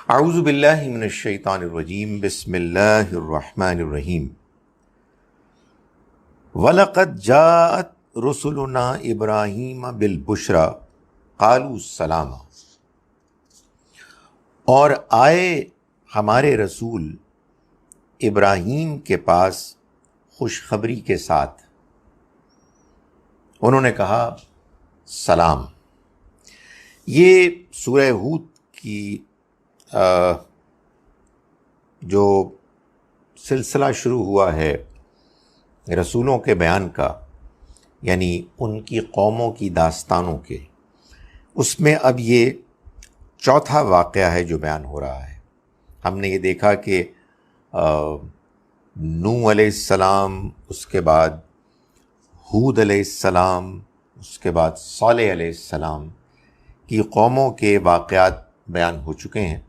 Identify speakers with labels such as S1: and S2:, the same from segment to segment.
S1: اعوذ باللہ من الشیطان الرجیم بسم اللہ الرحمن الرحیم وَلَقَدْ جَاءَتْ رُسُلُنَا إِبْرَاهِيمَ بِالْبُشْرَى قَالُوا سَلَامًا، اور آئے ہمارے رسول ابراہیم کے پاس خوشخبری کے ساتھ، انہوں نے کہا سلام۔ یہ سورہ ہود کی جو سلسلہ شروع ہوا ہے رسولوں کے بیان کا، یعنی ان کی قوموں کی داستانوں کے، اس میں اب یہ چوتھا واقعہ ہے جو بیان ہو رہا ہے۔ ہم نے یہ دیکھا کہ نوح علیہ السلام، اس کے بعد ہود علیہ السلام، اس کے بعد صالح علیہ السلام کی قوموں کے واقعات بیان ہو چکے ہیں۔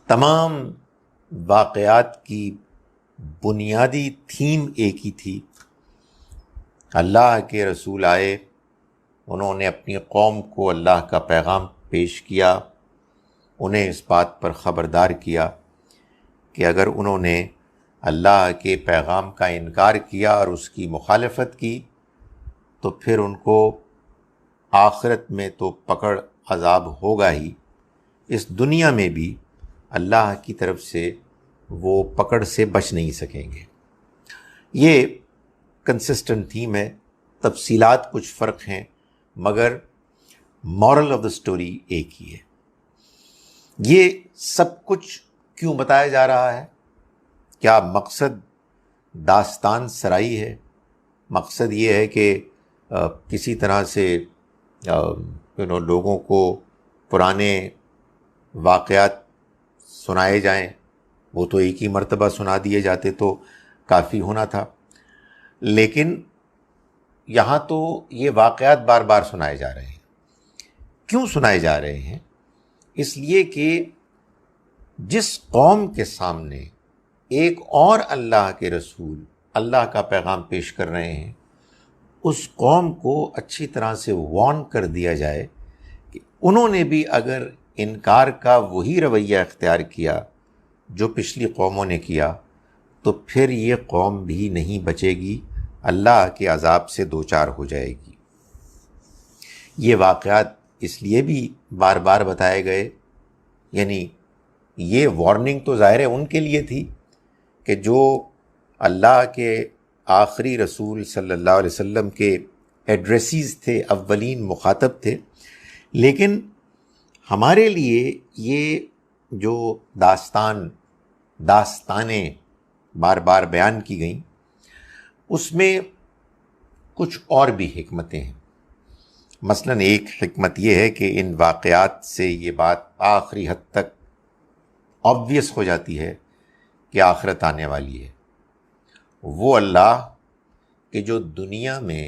S1: تمام واقعات کی بنیادی تھیم ایک ہی تھی۔ اللہ کے رسول آئے، انہوں نے اپنی قوم کو اللہ کا پیغام پیش کیا، انہیں اس بات پر خبردار کیا کہ اگر انہوں نے اللہ کے پیغام کا انکار کیا اور اس کی مخالفت کی تو پھر ان کو آخرت میں تو پکڑ عذاب ہوگا ہی، اس دنیا میں بھی اللہ کی طرف سے وہ پکڑ سے بچ نہیں سکیں گے۔ یہ کنسسٹنٹ تھیم ہے، تفصیلات کچھ فرق ہیں مگر مورل آف دا سٹوری ایک ہی ہے۔ یہ سب کچھ کیوں بتایا جا رہا ہے؟ کیا مقصد داستان سرائی ہے؟ مقصد یہ ہے کہ کسی طرح سے لوگوں کو پرانے واقعات سنائے جائیں؟ وہ تو ایک ہی مرتبہ سنا دیے جاتے تو کافی ہونا تھا، لیکن یہاں تو یہ واقعات بار بار سنائے جا رہے ہیں۔ کیوں سنائے جا رہے ہیں؟ اس لیے کہ جس قوم کے سامنے ایک اور اللہ کے رسول اللہ کا پیغام پیش کر رہے ہیں، اس قوم کو اچھی طرح سے وارن کر دیا جائے کہ انہوں نے بھی اگر انکار کا وہی رویہ اختیار کیا جو پچھلی قوموں نے کیا تو پھر یہ قوم بھی نہیں بچے گی، اللہ کے عذاب سے دوچار ہو جائے گی۔ یہ واقعات اس لیے بھی بار بار بتائے گئے، یعنی یہ وارننگ تو ظاہر ہے ان کے لیے تھی کہ جو اللہ کے آخری رسول صلی اللہ علیہ وسلم کے ایڈریسیز تھے، اولین مخاطب تھے، لیکن ہمارے لیے یہ جو داستانیں بار بار بیان کی گئیں، اس میں کچھ اور بھی حکمتیں ہیں۔ مثلاً ایک حکمت یہ ہے کہ ان واقعات سے یہ بات آخری حد تک آبویس ہو جاتی ہے کہ آخرت آنے والی ہے۔ وہ اللہ کہ جو دنیا میں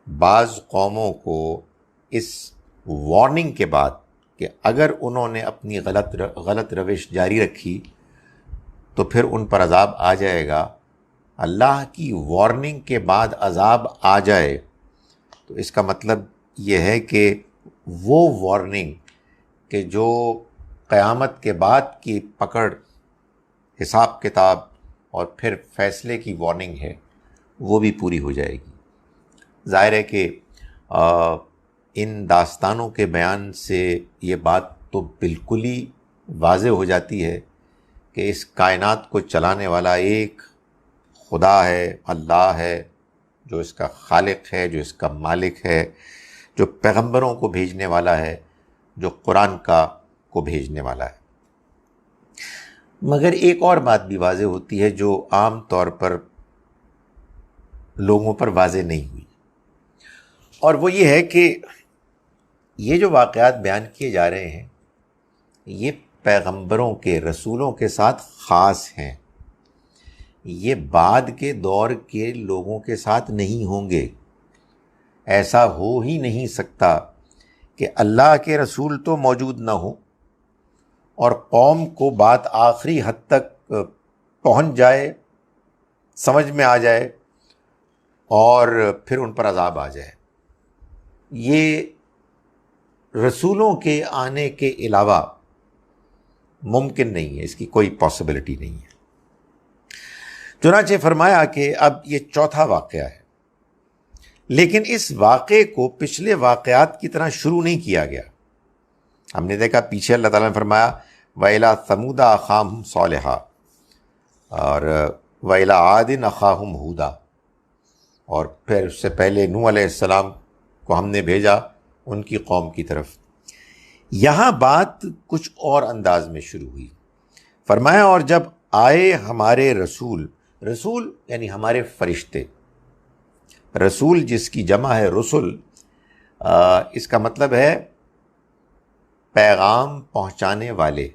S1: بعض قوموں کو اس وارننگ کے بعد کہ اگر انہوں نے اپنی غلط روش جاری رکھی تو پھر ان پر عذاب آ جائے گا، اللہ کی وارننگ کے بعد عذاب آ جائے تو اس کا مطلب یہ ہے کہ وہ وارننگ کہ جو قیامت کے بعد کی پکڑ، حساب کتاب اور پھر فیصلے کی وارننگ ہے، وہ بھی پوری ہو جائے گی۔ ظاہر ہے کہ ان داستانوں کے بیان سے یہ بات تو بالکل ہی واضح ہو جاتی ہے کہ اس کائنات کو چلانے والا ایک خدا ہے، اللہ ہے، جو اس کا خالق ہے، جو اس کا مالک ہے، جو پیغمبروں کو بھیجنے والا ہے، جو قرآن کو بھیجنے والا ہے۔ مگر ایک اور بات بھی واضح ہوتی ہے جو عام طور پر لوگوں پر واضح نہیں ہوئی، اور وہ یہ ہے کہ یہ جو واقعات بیان کیے جا رہے ہیں یہ پیغمبروں کے، رسولوں کے ساتھ خاص ہیں، یہ بعد کے دور کے لوگوں کے ساتھ نہیں ہوں گے۔ ایسا ہو ہی نہیں سکتا کہ اللہ کے رسول تو موجود نہ ہوں اور قوم کو بات آخری حد تک پہنچ جائے، سمجھ میں آ جائے اور پھر ان پر عذاب آ جائے۔ یہ رسولوں کے آنے کے علاوہ ممکن نہیں ہے، اس کی کوئی پاسبلٹی نہیں ہے۔ چنانچہ فرمایا کہ اب یہ چوتھا واقعہ ہے، لیکن اس واقعے کو پچھلے واقعات کی طرح شروع نہیں کیا گیا۔ ہم نے دیکھا پیچھے اللہ تعالیٰ نے فرمایا وَإِلَىٰ ثَمُودَ أَخَاهُمْ صَالِحًا اور وَإِلَىٰ عَادٍ أَخَاهُمْ هُودًا، اور پھر اس سے پہلے نوح علیہ السلام کو ہم نے بھیجا ان کی قوم کی طرف۔ یہاں بات کچھ اور انداز میں شروع ہوئی۔ فرمایا اور جب آئے ہمارے رسول، رسول یعنی ہمارے فرشتے، رسول جس کی جمع ہے رسل، اس کا مطلب ہے پیغام پہنچانے والے۔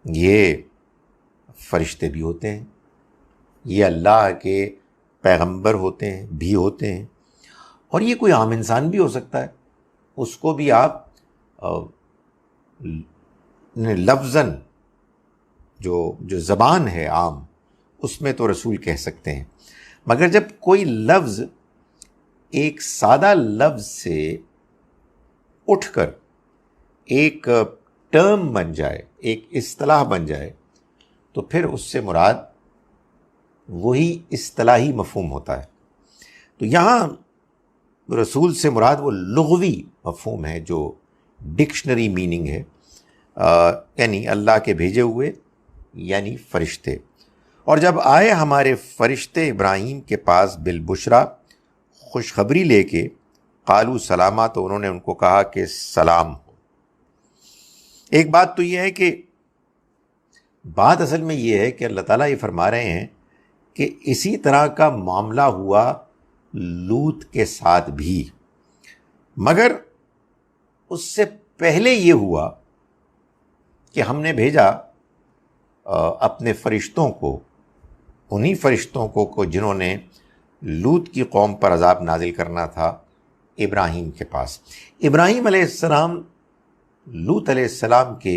S1: یہ فرشتے بھی ہوتے ہیں، یہ اللہ کے پیغمبر ہوتے ہیں بھی ہوتے ہیں، اور یہ کوئی عام انسان بھی ہو سکتا ہے، اس کو بھی آپ لفظاً جو زبان ہے عام اس میں تو رسول کہہ سکتے ہیں، مگر جب کوئی لفظ ایک سادہ لفظ سے اٹھ کر ایک ٹرم بن جائے، ایک اصطلاح بن جائے، تو پھر اس سے مراد وہی اصطلاحی مفہوم ہوتا ہے۔ تو یہاں رسول سے مراد وہ لغوی مفہوم ہے جو ڈکشنری میننگ ہے، یعنی اللہ کے بھیجے ہوئے، یعنی فرشتے۔ اور جب آئے ہمارے فرشتے ابراہیم کے پاس بالبشرا، خوشخبری لے کے، قالوا سلاما، تو انہوں نے ان کو کہا کہ سلام ہو۔ ایک بات تو یہ ہے کہ بات اصل میں یہ ہے کہ اللہ تعالیٰ یہ فرما رہے ہیں کہ اسی طرح کا معاملہ ہوا لوط کے ساتھ بھی، مگر اس سے پہلے یہ ہوا کہ ہم نے بھیجا اپنے فرشتوں کو، انہی فرشتوں کو جنہوں نے لوط کی قوم پر عذاب نازل کرنا تھا، ابراہیم کے پاس۔ ابراہیم علیہ السلام لوط علیہ السلام کے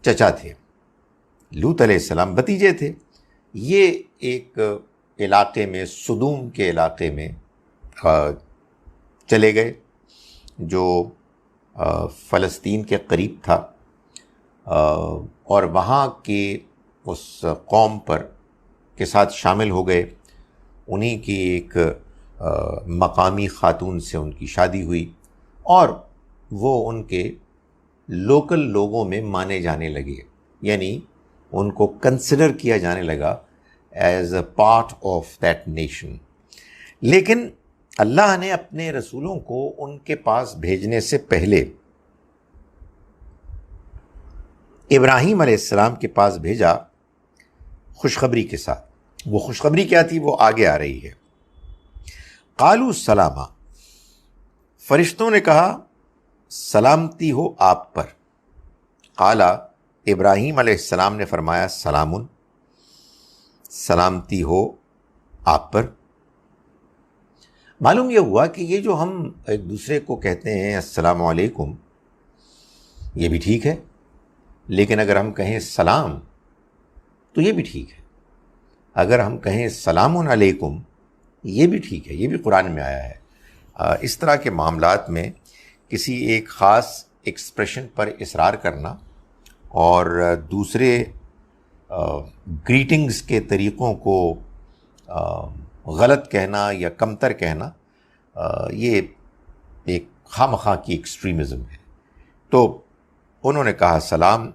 S1: چچا تھے، لوط علیہ السلام بھتیجے تھے۔ یہ ایک علاقے میں، سدوم کے علاقے میں چلے گئے جو فلسطین کے قریب تھا، اور وہاں کے اس قوم پر کے ساتھ شامل ہو گئے۔ انہی کی ایک مقامی خاتون سے ان کی شادی ہوئی، اور وہ ان کے لوکل لوگوں میں مانے جانے لگے، یعنی ان کو کنسیڈر کیا جانے لگا as a part of that nation. لیکن اللہ نے اپنے رسولوں کو ان کے پاس بھیجنے سے پہلے ابراہیم علیہ السلام کے پاس بھیجا خوشخبری کے ساتھ۔ وہ خوشخبری کیا تھی وہ آگے آ رہی ہے۔ قالوا سلاما، فرشتوں نے کہا سلامتی ہو آپ پر۔ قالا، ابراہیم علیہ السلام نے فرمایا سلام، سلامتی ہو آپ پر۔ معلوم یہ ہوا کہ یہ جو ہم ایک دوسرے کو کہتے ہیں السلام علیکم، یہ بھی ٹھیک ہے، لیکن اگر ہم کہیں سلام تو یہ بھی ٹھیک ہے، اگر ہم کہیں سلام علیکم یہ بھی ٹھیک ہے، یہ بھی قرآن میں آیا ہے۔ اس طرح کے معاملات میں کسی ایک خاص ایکسپریشن پر اصرار کرنا اور دوسرے گریٹنگز کے طریقوں کو غلط کہنا یا کمتر کہنا، یہ ایک خواہ کی ایکسٹریمزم ہے۔ تو انہوں نے کہا سلام،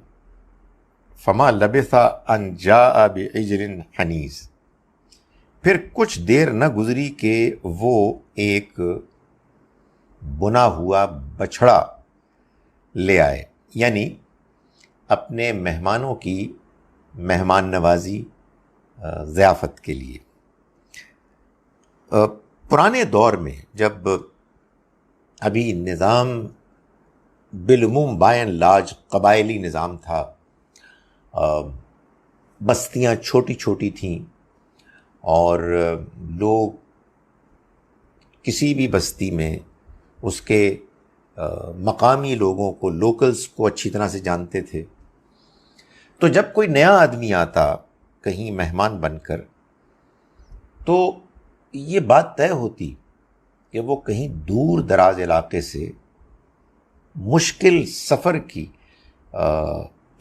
S1: فما لبث ان جاء بعجل حنیذ، پھر کچھ دیر نہ گزری کہ وہ ایک بنا ہوا بچھڑا لے آئے، یعنی اپنے مہمانوں کی مہمان نوازی، ضیافت کے لیے۔ پرانے دور میں جب ابھی نظام بالعموم بائی اینڈ لارج قبائلی نظام تھا، بستیاں چھوٹی چھوٹی تھیں، اور لوگ کسی بھی بستی میں اس کے مقامی لوگوں کو، لوکلز کو اچھی طرح سے جانتے تھے۔ تو جب کوئی نیا آدمی آتا کہیں مہمان بن کر، تو یہ بات طے ہوتی کہ وہ کہیں دور دراز علاقے سے مشکل سفر کی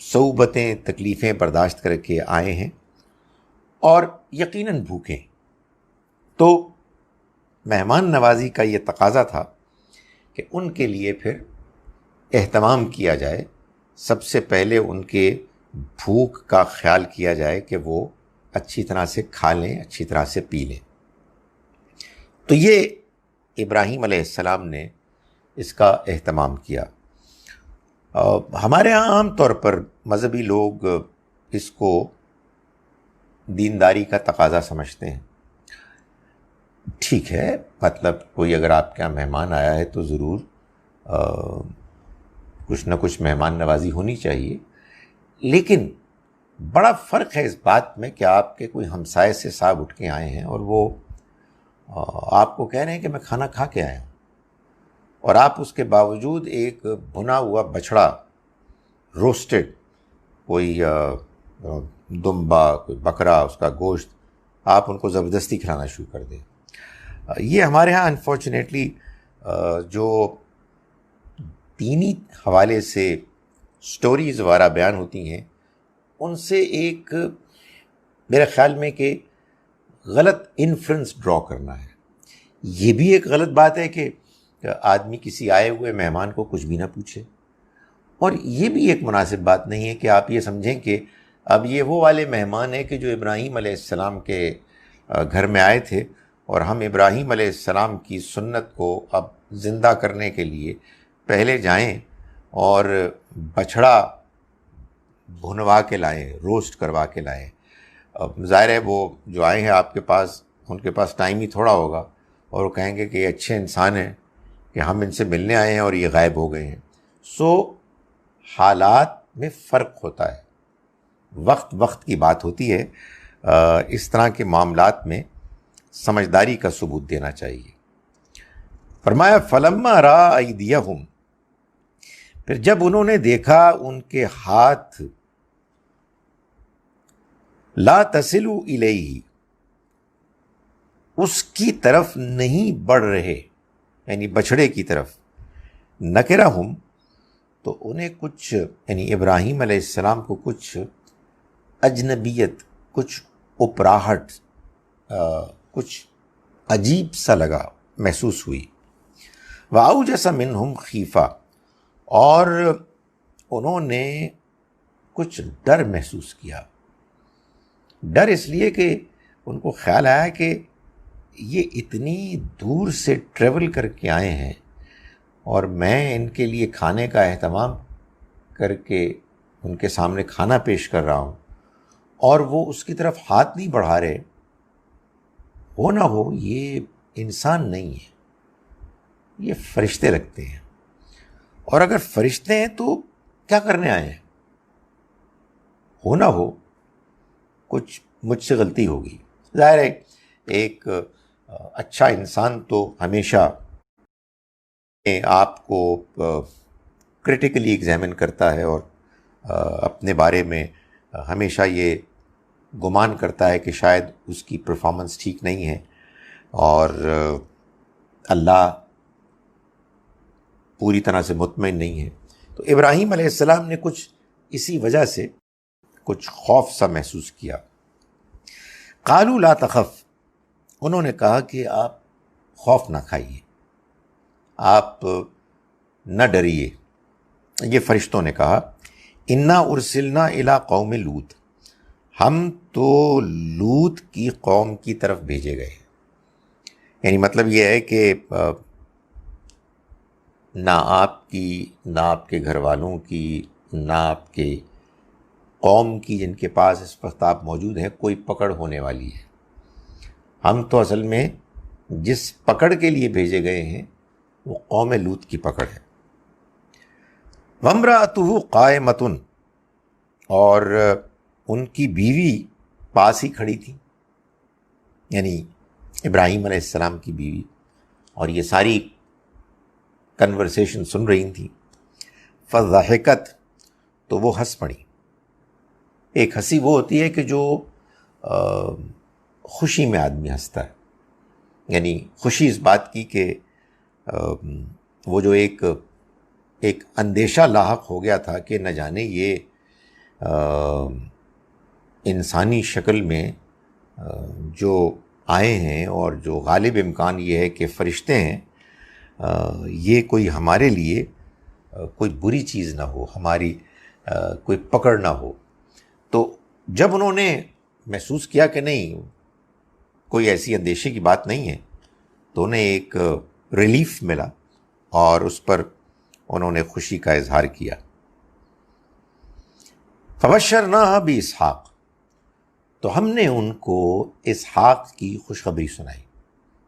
S1: صعوبتیں تکلیفیں برداشت کر کے آئے ہیں اور یقیناً بھوکے. تو مہمان نوازی کا یہ تقاضا تھا کہ ان کے لیے پھر اہتمام کیا جائے. سب سے پہلے ان کے بھوک کا خیال کیا جائے کہ وہ اچھی طرح سے کھا لیں، اچھی طرح سے پی لیں. تو یہ ابراہیم علیہ السلام نے اس کا اہتمام کیا. ہمارے ہاں عام طور پر مذہبی لوگ اس کو دینداری کا تقاضا سمجھتے ہیں. ٹھیک ہے، مطلب کوئی اگر آپ کے یہاں مہمان آیا ہے تو ضرور کچھ نہ کچھ مہمان نوازی ہونی چاہیے، لیکن بڑا فرق ہے اس بات میں کہ آپ کے کوئی ہمسائے سے صاحب اٹھ کے آئے ہیں اور وہ آپ کو کہہ رہے ہیں کہ میں کھانا کھا کے آیا ہوں، اور آپ اس کے باوجود ایک بھنا ہوا بچھڑا روسٹڈ، کوئی دمبا، کوئی بکرا، اس کا گوشت آپ ان کو زبردستی کھلانا شروع کر دیں. یہ ہمارے ہاں انفارچونیٹلی جو دینی حوالے سے سٹوریز وغیرہ بیان ہوتی ہیں ان سے ایک میرے خیال میں کہ غلط انفرنس ڈرا کرنا ہے. یہ بھی ایک غلط بات ہے کہ آدمی کسی آئے ہوئے مہمان کو کچھ بھی نہ پوچھے، اور یہ بھی ایک مناسب بات نہیں ہے کہ آپ یہ سمجھیں کہ اب یہ وہ والے مہمان ہیں کہ جو ابراہیم علیہ السلام کے گھر میں آئے تھے، اور ہم ابراہیم علیہ السلام کی سنت کو اب زندہ کرنے کے لیے پہلے جائیں اور بچھڑا بھنوا کے لائیں، روسٹ کروا کے لائیں. اب ظاہر ہے وہ جو آئے ہیں آپ کے پاس، ان کے پاس ٹائم ہی تھوڑا ہوگا، اور وہ کہیں گے کہ یہ اچھے انسان ہیں کہ ہم ان سے ملنے آئے ہیں اور یہ غائب ہو گئے ہیں. سو حالات میں فرق ہوتا ہے، وقت کی بات ہوتی ہے. اس طرح کے معاملات میں سمجھداری کا ثبوت دینا چاہیے. فرمایا فلما را ایدیہم، پھر جب انہوں نے دیکھا ان کے ہاتھ لا تصل الیہ، اس کی طرف نہیں بڑھ رہے، یعنی بچھڑے کی طرف. نکرہم، تو انہیں کچھ، یعنی ابراہیم علیہ السلام کو کچھ اجنبیت، کچھ اپراہٹ، کچھ عجیب سا لگا، محسوس ہوئی. وَأَوْجَسَ مِنْهُمْ خِیفَةً، اور انہوں نے کچھ ڈر محسوس کیا. ڈر اس لیے کہ ان کو خیال آیا کہ یہ اتنی دور سے ٹریول کر کے آئے ہیں اور میں ان کے لیے کھانے کا اہتمام کر کے ان کے سامنے کھانا پیش کر رہا ہوں، اور وہ اس کی طرف ہاتھ نہیں بڑھا رہے. ہو نہ ہو یہ انسان نہیں ہے، یہ فرشتے لگتے ہیں، اور اگر فرشتے ہیں تو کیا کرنے آئے ہیں؟ ہو نہ ہو کچھ مجھ سے غلطی ہوگی. ظاہر ہے ایک اچھا انسان تو ہمیشہ آپ کو کرٹیکلی ایگزامن کرتا ہے اور اپنے بارے میں ہمیشہ یہ گمان کرتا ہے کہ شاید اس کی پرفارمنس ٹھیک نہیں ہے اور اللہ پوری طرح سے مطمئن نہیں ہے. تو ابراہیم علیہ السلام نے کچھ اسی وجہ سے کچھ خوف سا محسوس کیا. قالوا لا تخف، انہوں نے کہا کہ آپ خوف نہ کھائیے، آپ نہ ڈریے. یہ فرشتوں نے کہا انا ارسلنا الی قوم لوط، ہم تو لوط کی قوم کی طرف بھیجے گئے. یعنی مطلب یہ ہے کہ نہ آپ کی، نہ آپ کے گھر والوں کی، نہ آپ کے قوم کی جن کے پاس اس وقت آپ موجود ہیں کوئی پکڑ ہونے والی ہے. ہم تو اصل میں جس پکڑ کے لیے بھیجے گئے ہیں وہ قوم لوط کی پکڑ ہے. وامرأتہ قائمۃ، اور ان کی بیوی پاس ہی کھڑی تھی، یعنی ابراہیم علیہ السلام کی بیوی، اور یہ ساری کنورسیشن سن رہی تھی. فضحکت، تو وہ ہنس پڑی. ایک ہنسی وہ ہوتی ہے کہ جو خوشی میں آدمی ہنستا ہے، یعنی خوشی اس بات کی کہ وہ جو ایک ایک اندیشہ لاحق ہو گیا تھا کہ نہ جانے یہ انسانی شکل میں جو آئے ہیں اور جو غالب امکان یہ ہے کہ فرشتے ہیں، یہ کوئی ہمارے لیے کوئی بری چیز نہ ہو، ہماری کوئی پکڑ نہ ہو۔ تو جب انہوں نے محسوس کیا کہ نہیں، کوئی ایسی اندیشے کی بات نہیں ہے، تو انہیں ایک ریلیف ملا اور اس پر انہوں نے خوشی کا اظہار کیا۔ فبشرناها باسحاق، تو ہم نے ان کو اسحاق کی خوشخبری سنائی،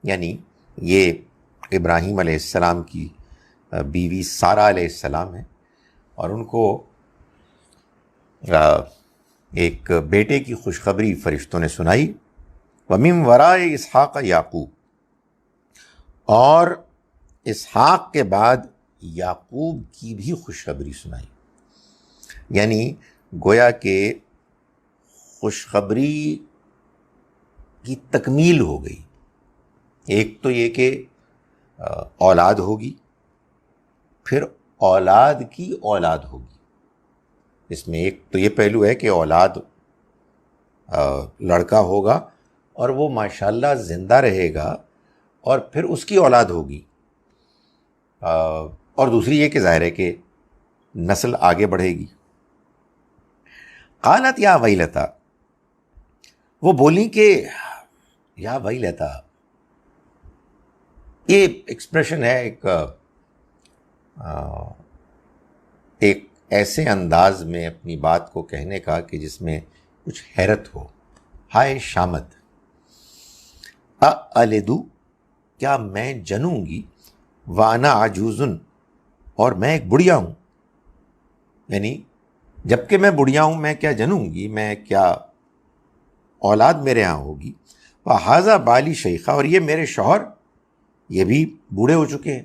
S1: یعنی یہ ابراہیم علیہ السلام کی بیوی سارہ علیہ السلام ہے، اور ان کو ایک بیٹے کی خوشخبری فرشتوں نے سنائی۔ وَمِن وَرَاءِ اسحاق یعقوب، اور اسحاق کے بعد یعقوب کی بھی خوشخبری سنائی، یعنی گویا کہ خوشخبری کی تکمیل ہو گئی۔ ایک تو یہ کہ اولاد ہوگی، پھر اولاد کی اولاد ہوگی۔ اس میں ایک تو یہ پہلو ہے کہ اولاد لڑکا ہوگا اور وہ ماشاءاللہ زندہ رہے گا، اور پھر اس کی اولاد ہوگی، اور دوسری یہ کہ ظاہر ہے کہ نسل آگے بڑھے گی۔ قالت یا ویلتا، وہ بولی کہ یا ویلتا، یہ ایکسپریشن ہے ایک ایسے انداز میں اپنی بات کو کہنے کا کہ جس میں کچھ حیرت ہو۔ ہائے شامت، اَأَلِدُ، کیا میں جنوں گی، وَأَنَا عَجُوزٌ، اور میں ایک بڑھیا ہوں، یعنی جب کہ میں بڑھیا ہوں میں کیا جنوں گی، میں کیا اولاد میرے ہاں ہوگی۔ وَهَذَا بَالِي شَيْخًا، اور یہ میرے شوہر یہ بھی بوڑھے ہو چکے ہیں،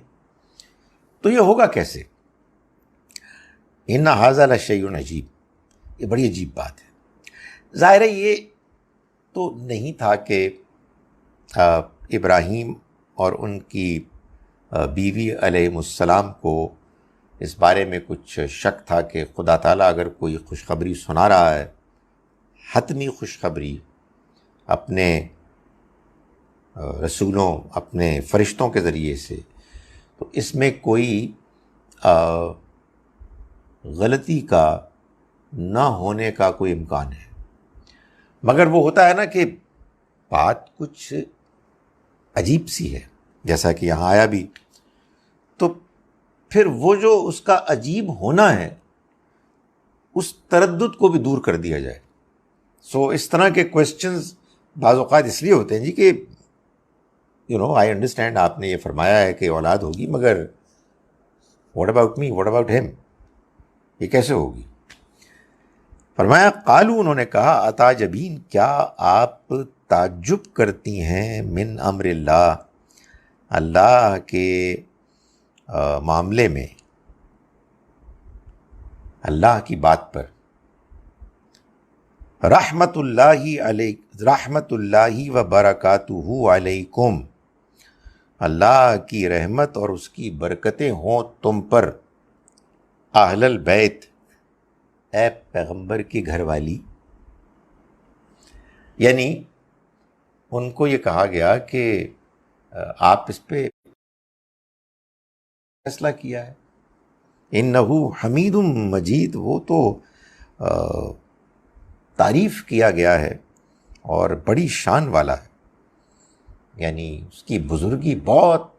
S1: تو یہ ہوگا کیسے؟ إِنَّ هَذَا لَشَيْءٌ عَجِیب، یہ بڑی عجیب بات ہے۔ ظاہر ہے یہ تو نہیں تھا کہ ابراہیم اور ان کی بیوی علیہ السلام کو اس بارے میں کچھ شک تھا کہ خدا تعالیٰ اگر کوئی خوشخبری سنا رہا ہے، حتمی خوشخبری اپنے رسولوں، اپنے فرشتوں کے ذریعے سے، تو اس میں کوئی غلطی کا نہ ہونے کا کوئی امکان ہے۔ مگر وہ ہوتا ہے نا کہ بات کچھ عجیب سی ہے، جیسا کہ یہاں آیا بھی، تو پھر وہ جو اس کا عجیب ہونا ہے اس تردد کو بھی دور کر دیا جائے۔ سو اس طرح کے کویسچنز بعض اوقات اس لیے ہوتے ہیں جی کہ آئی انڈرسٹینڈ آپ نے یہ فرمایا ہے کہ اولاد ہوگی، مگر what about me, what about ہم، یہ کیسے ہوگی؟ فرمایا قالو، انہوں نے کہا اتعجبین، کیا آپ تعجب کرتی ہیں، من امر اللہ، اللہ کے معاملے میں، اللہ کی بات پر۔ رحمت اللہ علیہ، رحمت اللہ و برکاتہ علیکم، اللہ کی رحمت اور اس کی برکتیں ہوں تم پر، اہل البیت، اے پیغمبر کی گھر والی۔ یعنی ان کو یہ کہا گیا کہ آپ اس پہ فیصلہ کیا ہے، انہو حمید مجید، وہ تو تعریف کیا گیا ہے اور بڑی شان والا ہے، یعنی اس کی بزرگی بہت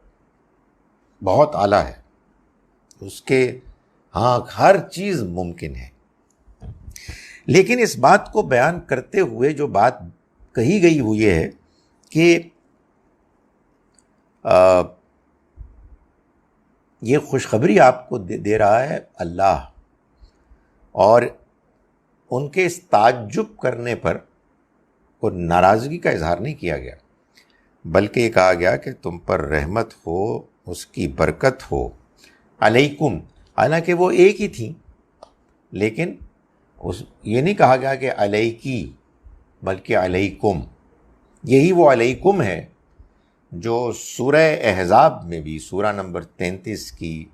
S1: بہت اعلیٰ ہے، اس کے ہاں ہر چیز ممکن ہے۔ لیکن اس بات کو بیان کرتے ہوئے جو بات کہی گئی وہ یہ ہے کہ یہ خوشخبری آپ کو دے رہا ہے اللہ، اور ان کے اس تعجب کرنے پر کوئی ناراضگی کا اظہار نہیں کیا گیا، بلکہ یہ کہا گیا کہ تم پر رحمت ہو، اس کی برکت ہو، علیکم، حالانکہ وہ ایک ہی تھیں، لیکن یہ نہیں کہا گیا کہ علیکی، بلکہ علیکم۔ یہی وہ علیکم ہے جو سورہ احزاب میں بھی، سورہ نمبر 33 کی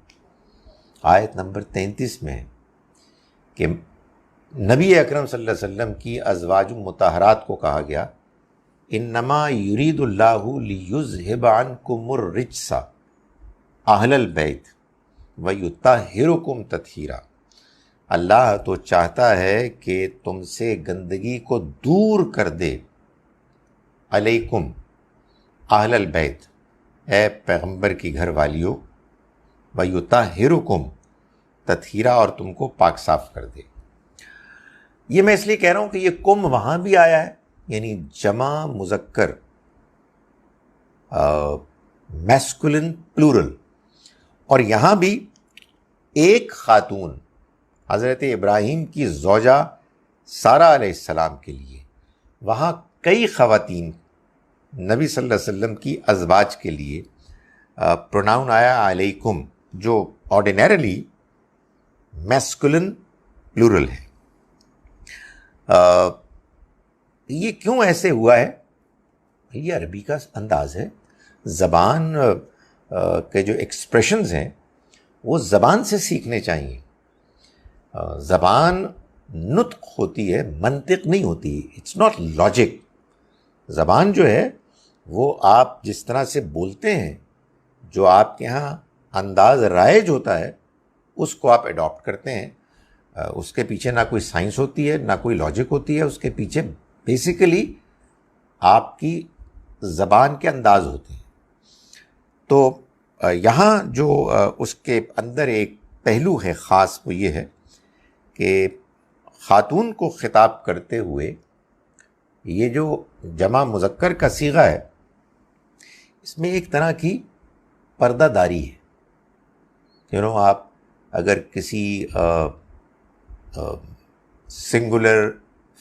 S1: آیت نمبر 33 میں ہے کہ نبی اکرم صلی اللہ علیہ وسلم کی ازواج مطہرات کو کہا گیا انما یرید اللہ لیذھب عنکم الرجس اہل البیت ویطہرکم تطہیرا، اللہ تو چاہتا ہے کہ تم سے گندگی کو دور کر دے، علیکم اہل البیت، اے پیغمبر کی گھر والیوں، ویطہرکم تطہیرا، اور تم کو پاک صاف کر دے۔ یہ میں اس لیے کہہ رہا ہوں کہ یہ کم وہاں بھی آیا ہے، یعنی جمع مذکر میسکولن پلورل، اور یہاں بھی ایک خاتون حضرت ابراہیم کی زوجہ سارہ علیہ السلام کے لیے، وہاں کئی خواتین نبی صلی اللہ علیہ وسلم کی ازواج کے لیے پروناؤن آیا علیکم، جو آرڈینیرلی میسکولن پلورل ہے۔ یہ کیوں ایسے ہوا ہے؟ یہ عربی کا انداز ہے، زبان کے جو ایکسپریشنز ہیں وہ زبان سے سیکھنے چاہیے۔ زبان نطق ہوتی ہے، منطق نہیں ہوتی، اٹس ناٹ لاجک۔ زبان جو ہے وہ آپ جس طرح سے بولتے ہیں، جو آپ کے ہاں انداز رائج ہوتا ہے اس کو آپ اڈاپٹ کرتے ہیں، اس کے پیچھے نہ کوئی سائنس ہوتی ہے نہ کوئی لاجک ہوتی ہے، اس کے پیچھے بیسیکلی آپ کی زبان کے انداز ہوتے ہیں۔ تو یہاں جو اس کے اندر ایک پہلو ہے خاص، وہ یہ ہے کہ خاتون کو خطاب کرتے ہوئے یہ جو جمع مذکر کا صیغہ ہے، اس میں ایک طرح کی پردہ داری ہے۔ آپ اگر کسی سنگولر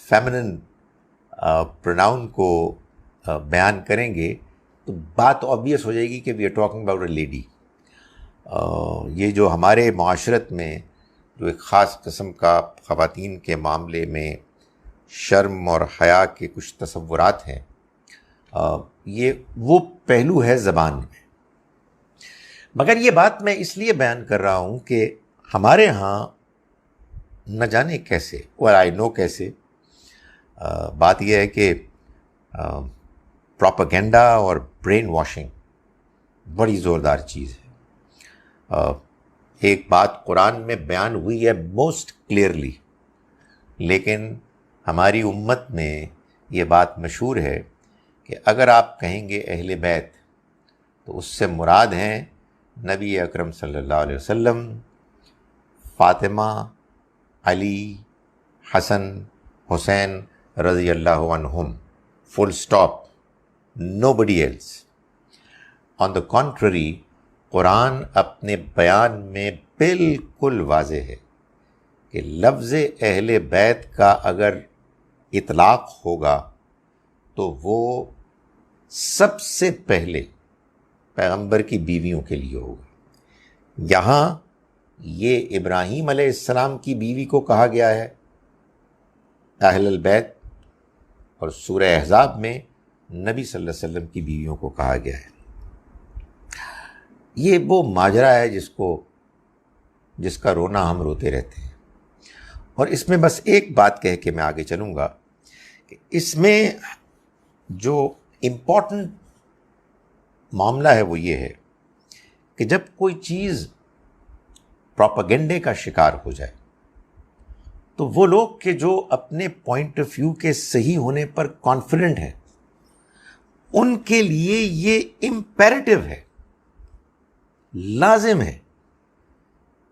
S1: فیمنن پروناؤن کو بیان کریں گے تو بات آبویس ہو جائے گی کہ we are talking about a lady. یہ جو ہمارے معاشرت میں جو ایک خاص قسم کا خواتین کے معاملے میں شرم اور حیا کے کچھ تصورات ہیں، یہ وہ پہلو ہے زبان میں۔ مگر یہ بات میں اس لیے بیان کر رہا ہوں کہ ہمارے ہاں نہ جانے کیسے، اور آئی نو کیسے، بات یہ ہے کہ پروپیگنڈا اور برین واشنگ بڑی زوردار چیز ہے۔ ایک بات قرآن میں بیان ہوئی ہے موسٹ کلیئرلی، لیکن ہماری امت میں یہ بات مشہور ہے کہ اگر آپ کہیں گے اہل بیت تو اس سے مراد ہیں نبی اکرم صلی اللہ علیہ وسلم، فاطمہ، علی، حسن، حسین رضی اللہ عنہم، فل اسٹاپ، نو بڈی ایلس۔ آن دا کانٹرری، قرآن اپنے بیان میں بالکل واضح ہے کہ لفظ اہل بیت کا اگر اطلاق ہوگا تو وہ سب سے پہلے پیغمبر کی بیویوں کے لیے ہوگا۔ یہاں یہ ابراہیم علیہ السلام کی بیوی کو کہا گیا ہے اہل البیت، اور سورہ احزاب میں نبی صلی اللہ علیہ وسلم کی بیویوں کو کہا گیا ہے۔ یہ وہ ماجرا ہے جس کا رونا ہم روتے رہتے ہیں۔ اور اس میں بس ایک بات کہہ کے میں آگے چلوں گا کہ اس میں جو امپورٹنٹ معاملہ ہے وہ یہ ہے کہ جب کوئی چیز پروپیگنڈے کا شکار ہو جائے تو وہ لوگ کہ جو اپنے پوائنٹ آف ویو کے صحیح ہونے پر کانفیڈنٹ ہیں، ان کے لیے یہ امپیریٹو ہے، لازم ہے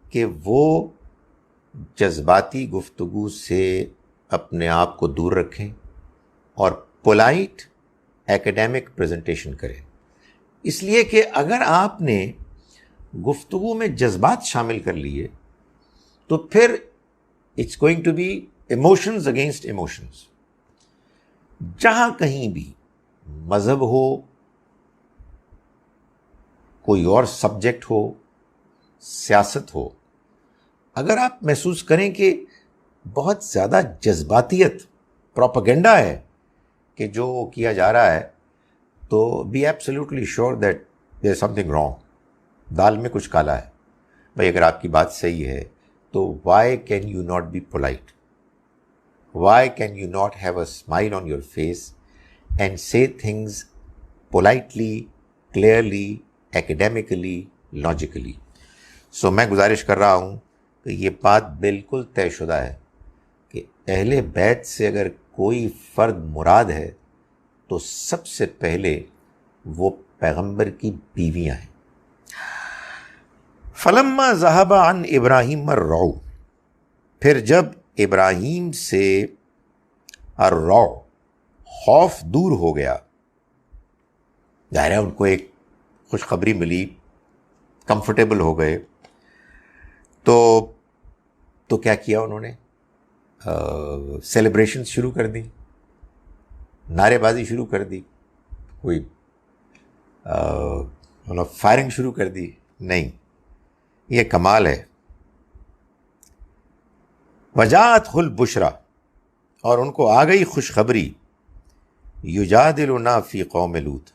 S1: کہ وہ جذباتی گفتگو سے اپنے آپ کو دور رکھیں اور پولائٹ ایکیڈیمک پریزنٹیشن کریں۔ اس لیے کہ اگر آپ نے گفتگو میں جذبات شامل کر لیے تو پھر it's going to be emotions against emotions. جہاں کہیں بھی مذہب ہو، کوئی اور سبجیکٹ ہو، سیاست ہو، اگر آپ محسوس کریں کہ بہت زیادہ جذباتیت، پروپیگنڈا ہے کہ جو کیا جا رہا ہے، تو be absolutely sure that there is سم تھنگ رانگ، دال میں کچھ کالا ہے۔ بھائی اگر آپ کی بات صحیح ہے تو why can you not be polite? Why can you not have a smile on your face and say things politely, clearly, academically, logically? So میں گزارش کر رہا ہوں کہ یہ بات بالکل طے شدہ ہے کہ اہل بیت سے اگر کوئی فرد مراد ہے تو سب سے پہلے وہ پیغمبر کی بیویاں ہیں۔ فلما ذہب عن ابراہیم الرعو، پھر جب ابراہیم سے الرعو خوف دور ہو گیا، ظاہر ہے ان کو ایک خوشخبری ملی، کمفرٹیبل ہو گئے، تو کیا کیا انہوں نے؟ سیلیبریشن شروع کر دی، نعرے بازی شروع کر دی، کوئی فائرنگ شروع کر دی؟ نہیں، یہ کمال ہے۔ وجاءتہ البشریٰ، اور ان کو آ گئی خوشخبری، یجادلنا فی قوم لوط،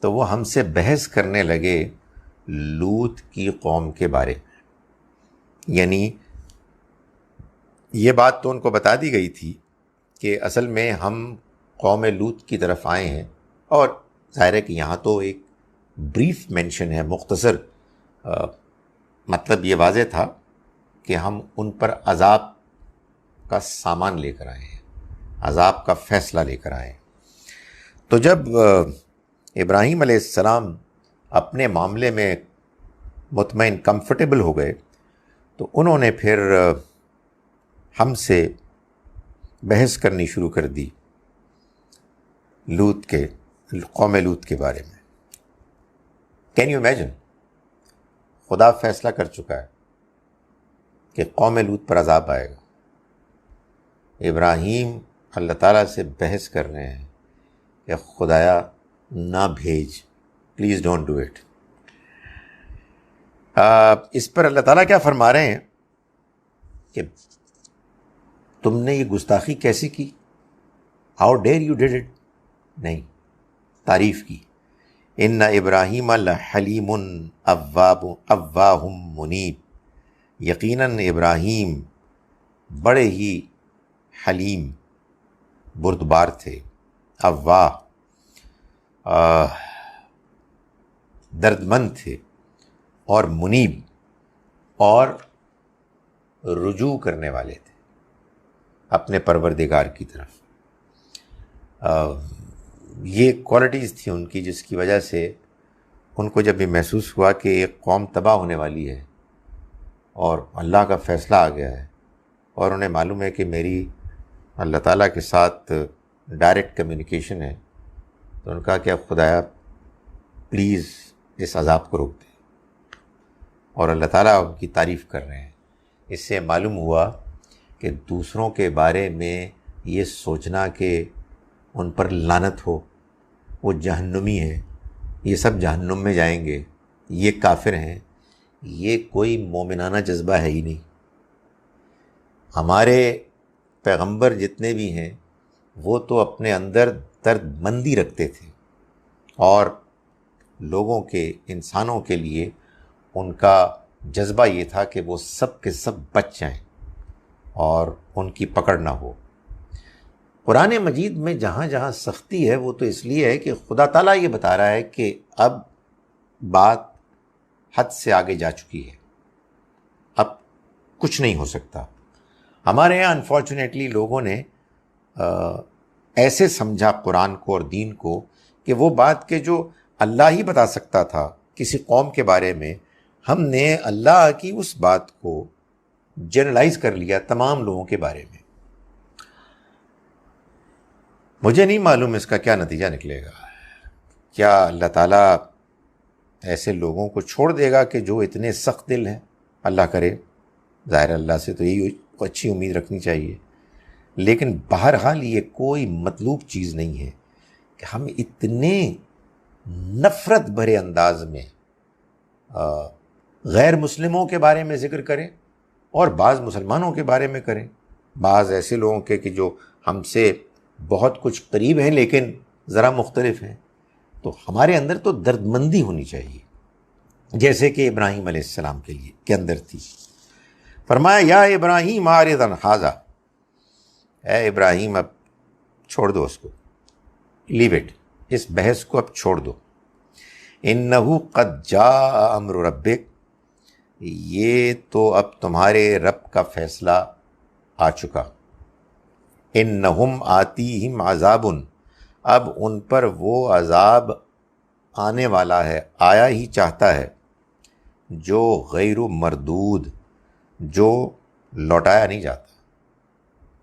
S1: تو وہ ہم سے بحث کرنے لگے لوط کی قوم کے بارے میں۔ یعنی یہ بات تو ان کو بتا دی گئی تھی کہ اصل میں ہم قوم لوط کی طرف آئے ہیں، اور ظاہر ہے کہ یہاں تو ایک بریف مینشن ہے، مختصر مطلب یہ واضح تھا کہ ہم ان پر عذاب کا سامان لے کر آئے ہیں، عذاب کا فیصلہ لے کر آئے ہیں۔ تو جب ابراہیم علیہ السلام اپنے معاملے میں مطمئن، کمفرٹیبل ہو گئے، تو انہوں نے پھر ہم سے بحث کرنی شروع کر دی قوم لوط کے بارے میں۔ Can you imagine? خدا فیصلہ کر چکا ہے کہ قوم لوط پر عذاب آئے گا، ابراہیم اللہ تعالیٰ سے بحث کر رہے ہیں کہ خدایا نہ بھیج، پلیز ڈونٹ ڈو اٹ۔ اس پر اللہ تعالیٰ کیا فرما رہے ہیں کہ تم نے یہ گستاخی کیسی کی؟ How dare you did it? نہیں، تعریف کی۔ ان ابراہیم لحلیم اواہ منیب، یقیناً ابراہیم بڑے ہی حلیم، بردبار تھے، اواہ دردمند تھے، اور منیب اور رجوع کرنے والے تھے اپنے پروردگار کی طرف۔ یہ کوالٹیز تھیں ان کی، جس کی وجہ سے ان کو جب یہ محسوس ہوا کہ ایک قوم تباہ ہونے والی ہے اور اللہ کا فیصلہ آ گیا ہے، اور انہیں معلوم ہے کہ میری اللہ تعالیٰ کے ساتھ ڈائریکٹ کمیونیکیشن ہے، تو ان کا کیا خدایا پلیز اس عذاب کو روک دے، اور اللہ تعالیٰ ان کی تعریف کر رہے ہیں۔ اس سے معلوم ہوا کہ دوسروں کے بارے میں یہ سوچنا کہ ان پر لعنت ہو، وہ جہنمی ہیں، یہ سب جہنم میں جائیں گے، یہ کافر ہیں، یہ کوئی مومنانہ جذبہ ہے ہی نہیں۔ ہمارے پیغمبر جتنے بھی ہیں وہ تو اپنے اندر درد مندی رکھتے تھے، اور لوگوں کے، انسانوں کے لیے ان کا جذبہ یہ تھا کہ وہ سب کے سب بچ جائیں اور ان کی پکڑ نہ ہو۔ قرآن مجید میں جہاں جہاں سختی ہے وہ تو اس لیے ہے کہ خدا تعالیٰ یہ بتا رہا ہے کہ اب بات حد سے آگے جا چکی ہے، اب کچھ نہیں ہو سکتا۔ ہمارے یہاں انفارچونیٹلی لوگوں نے ایسے سمجھا قرآن کو اور دین کو کہ وہ بات کہ جو اللہ ہی بتا سکتا تھا کسی قوم کے بارے میں، ہم نے اللہ کی اس بات کو جنرلائز کر لیا تمام لوگوں کے بارے میں۔ مجھے نہیں معلوم اس کا کیا نتیجہ نکلے گا۔ کیا اللہ تعالیٰ ایسے لوگوں کو چھوڑ دے گا کہ جو اتنے سخت دل ہیں؟ اللہ کرے، ظاہر اللہ سے تو یہی اچھی امید رکھنی چاہیے، لیکن بہرحال یہ کوئی مطلوب چیز نہیں ہے کہ ہم اتنے نفرت بھرے انداز میں غیر مسلموں کے بارے میں ذکر کریں اور بعض مسلمانوں کے بارے میں کریں، بعض ایسے لوگوں کے کہ جو ہم سے بہت کچھ قریب ہیں لیکن ذرا مختلف ہیں۔ تو ہمارے اندر تو دردمندی ہونی چاہیے، جیسے کہ ابراہیم علیہ السلام کے اندر تھی. فرمایا یا ابراہیم اعرض عن ھذا، اے ابراہیم اب چھوڑ دو اس کو، لیو اٹ، اس بحث کو اب چھوڑ دو. انہ قد جاء امر ربک، یہ تو اب تمہارے رب کا فیصلہ آ چکا. انہم آتیہم عذاب، اب ان پر وہ عذاب آنے والا ہے، آیا ہی چاہتا ہے، جو غیر مردود، جو لوٹایا نہیں جاتا،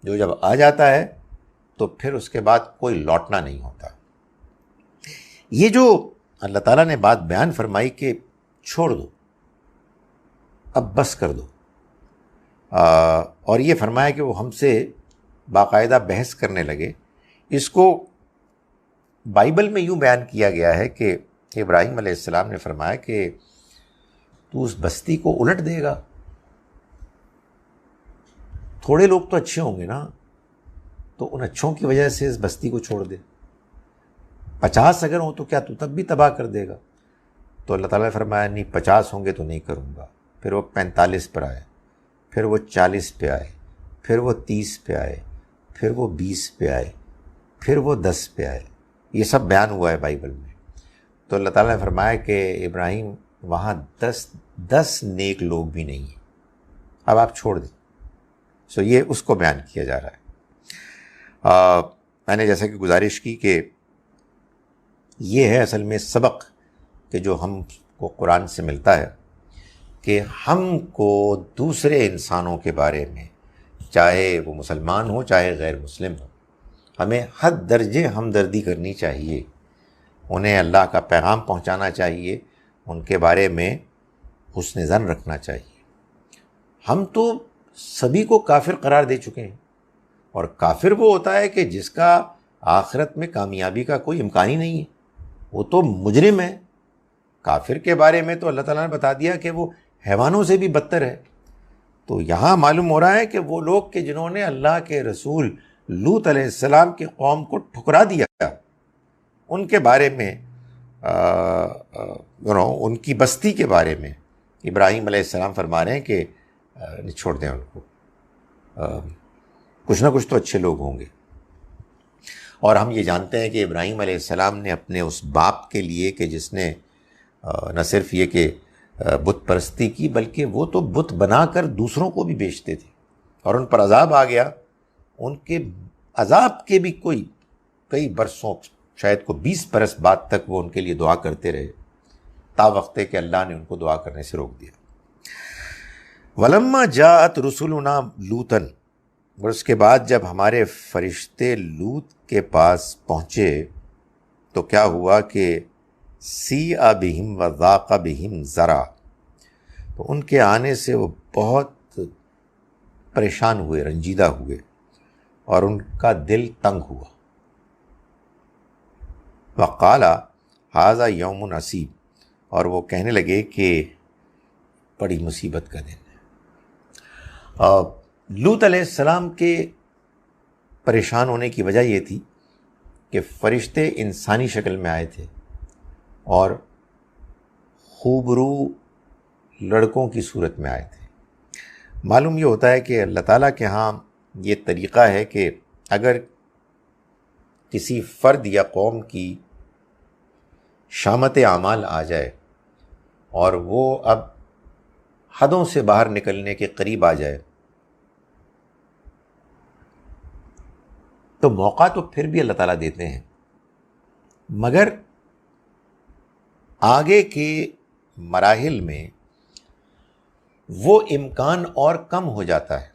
S1: جو جب آ جاتا ہے تو پھر اس کے بعد کوئی لوٹنا نہیں ہوتا. یہ جو اللہ تعالیٰ نے بات بیان فرمائی کہ چھوڑ دو، اب بس کر دو، اور یہ فرمایا کہ وہ ہم سے باقاعدہ بحث کرنے لگے، اس کو بائبل میں یوں بیان کیا گیا ہے کہ ابراہیم علیہ السلام نے فرمایا کہ تو اس بستی کو الٹ دے گا، تھوڑے لوگ تو اچھے ہوں گے نا، تو ان اچھوں کی وجہ سے اس بستی کو چھوڑ دے. 50 اگر ہوں تو کیا تو تب بھی تباہ کر دے گا؟ تو اللہ تعالیٰ نے فرمایا نہیں، 50 ہوں گے تو نہیں کروں گا. پھر وہ 45 پر آئے، پھر وہ 40 پہ آئے، پھر وہ 30 پہ آئے، پھر وہ 20 پہ آئے، پھر وہ 10 پہ آئے. یہ سب بیان ہوا ہے بائبل میں. تو اللہ تعالیٰ نے فرمایا کہ ابراہیم وہاں 10 نیک لوگ بھی نہیں ہیں، اب آپ چھوڑ دیں. سو یہ اس کو بیان کیا جا رہا ہے. میں نے جیسا کہ گزارش کی کہ یہ ہے اصل میں سبق کہ جو ہم کو قرآن سے ملتا ہے، کہ ہم کو دوسرے انسانوں کے بارے میں، چاہے وہ مسلمان ہو چاہے غیر مسلم ہو، ہمیں حد درجے ہمدردی کرنی چاہیے، انہیں اللہ کا پیغام پہنچانا چاہیے، ان کے بارے میں حسن ظن رکھنا چاہیے. ہم تو سبھی کو کافر قرار دے چکے ہیں، اور کافر وہ ہوتا ہے کہ جس کا آخرت میں کامیابی کا کوئی امکان ہی نہیں ہے، وہ تو مجرم ہے. کافر کے بارے میں تو اللہ تعالیٰ نے بتا دیا کہ وہ حیوانوں سے بھی بدتر ہے. تو یہاں معلوم ہو رہا ہے کہ وہ لوگ کہ جنہوں نے اللہ کے رسول لوط علیہ السلام کی قوم کو ٹھکرا دیا، ان کے بارے میں ان کی بستی کے بارے میں ابراہیم علیہ السلام فرما رہے ہیں کہ چھوڑ دیں ان کو، کچھ نہ کچھ تو اچھے لوگ ہوں گے. اور ہم یہ جانتے ہیں کہ ابراہیم علیہ السلام نے اپنے اس باپ کے لیے کہ جس نے نہ صرف یہ کہ بت پرستی کی، بلکہ وہ تو بت بنا کر دوسروں کو بھی بیچتے تھے، اور ان پر عذاب آ گیا. ان کے عذاب کے بھی کئی برسوں، شاید کو 20 برس بعد تک وہ ان کے لیے دعا کرتے رہے، تا وقت کہ اللہ نے ان کو دعا کرنے سے روک دیا. وَلَمَّا جَاءَتْ رُسُلُنَا لُوطًا، اور اس کے بعد جب ہمارے فرشتے لوط کے پاس پہنچے تو کیا ہوا کہ سیء بہم وضاق بہم ذرا، تو ان کے آنے سے وہ بہت پریشان ہوئے، رنجیدہ ہوئے، اور ان کا دل تنگ ہوا. وقال ھذا یوم عصیب، اور وہ کہنے لگے کہ بڑی مصیبت کا دن ہے. لوط علیہ السلام کے پریشان ہونے کی وجہ یہ تھی کہ فرشتے انسانی شکل میں آئے تھے اور خوبرو لڑکوں کی صورت میں آئے تھے. معلوم یہ ہوتا ہے کہ اللہ تعالیٰ کے ہاں یہ طریقہ ہے کہ اگر کسی فرد یا قوم کی شامت اعمال آ جائے اور وہ اب حدوں سے باہر نکلنے کے قریب آ جائے، تو موقع تو پھر بھی اللہ تعالیٰ دیتے ہیں، مگر آگے کے مراحل میں وہ امکان اور کم ہو جاتا ہے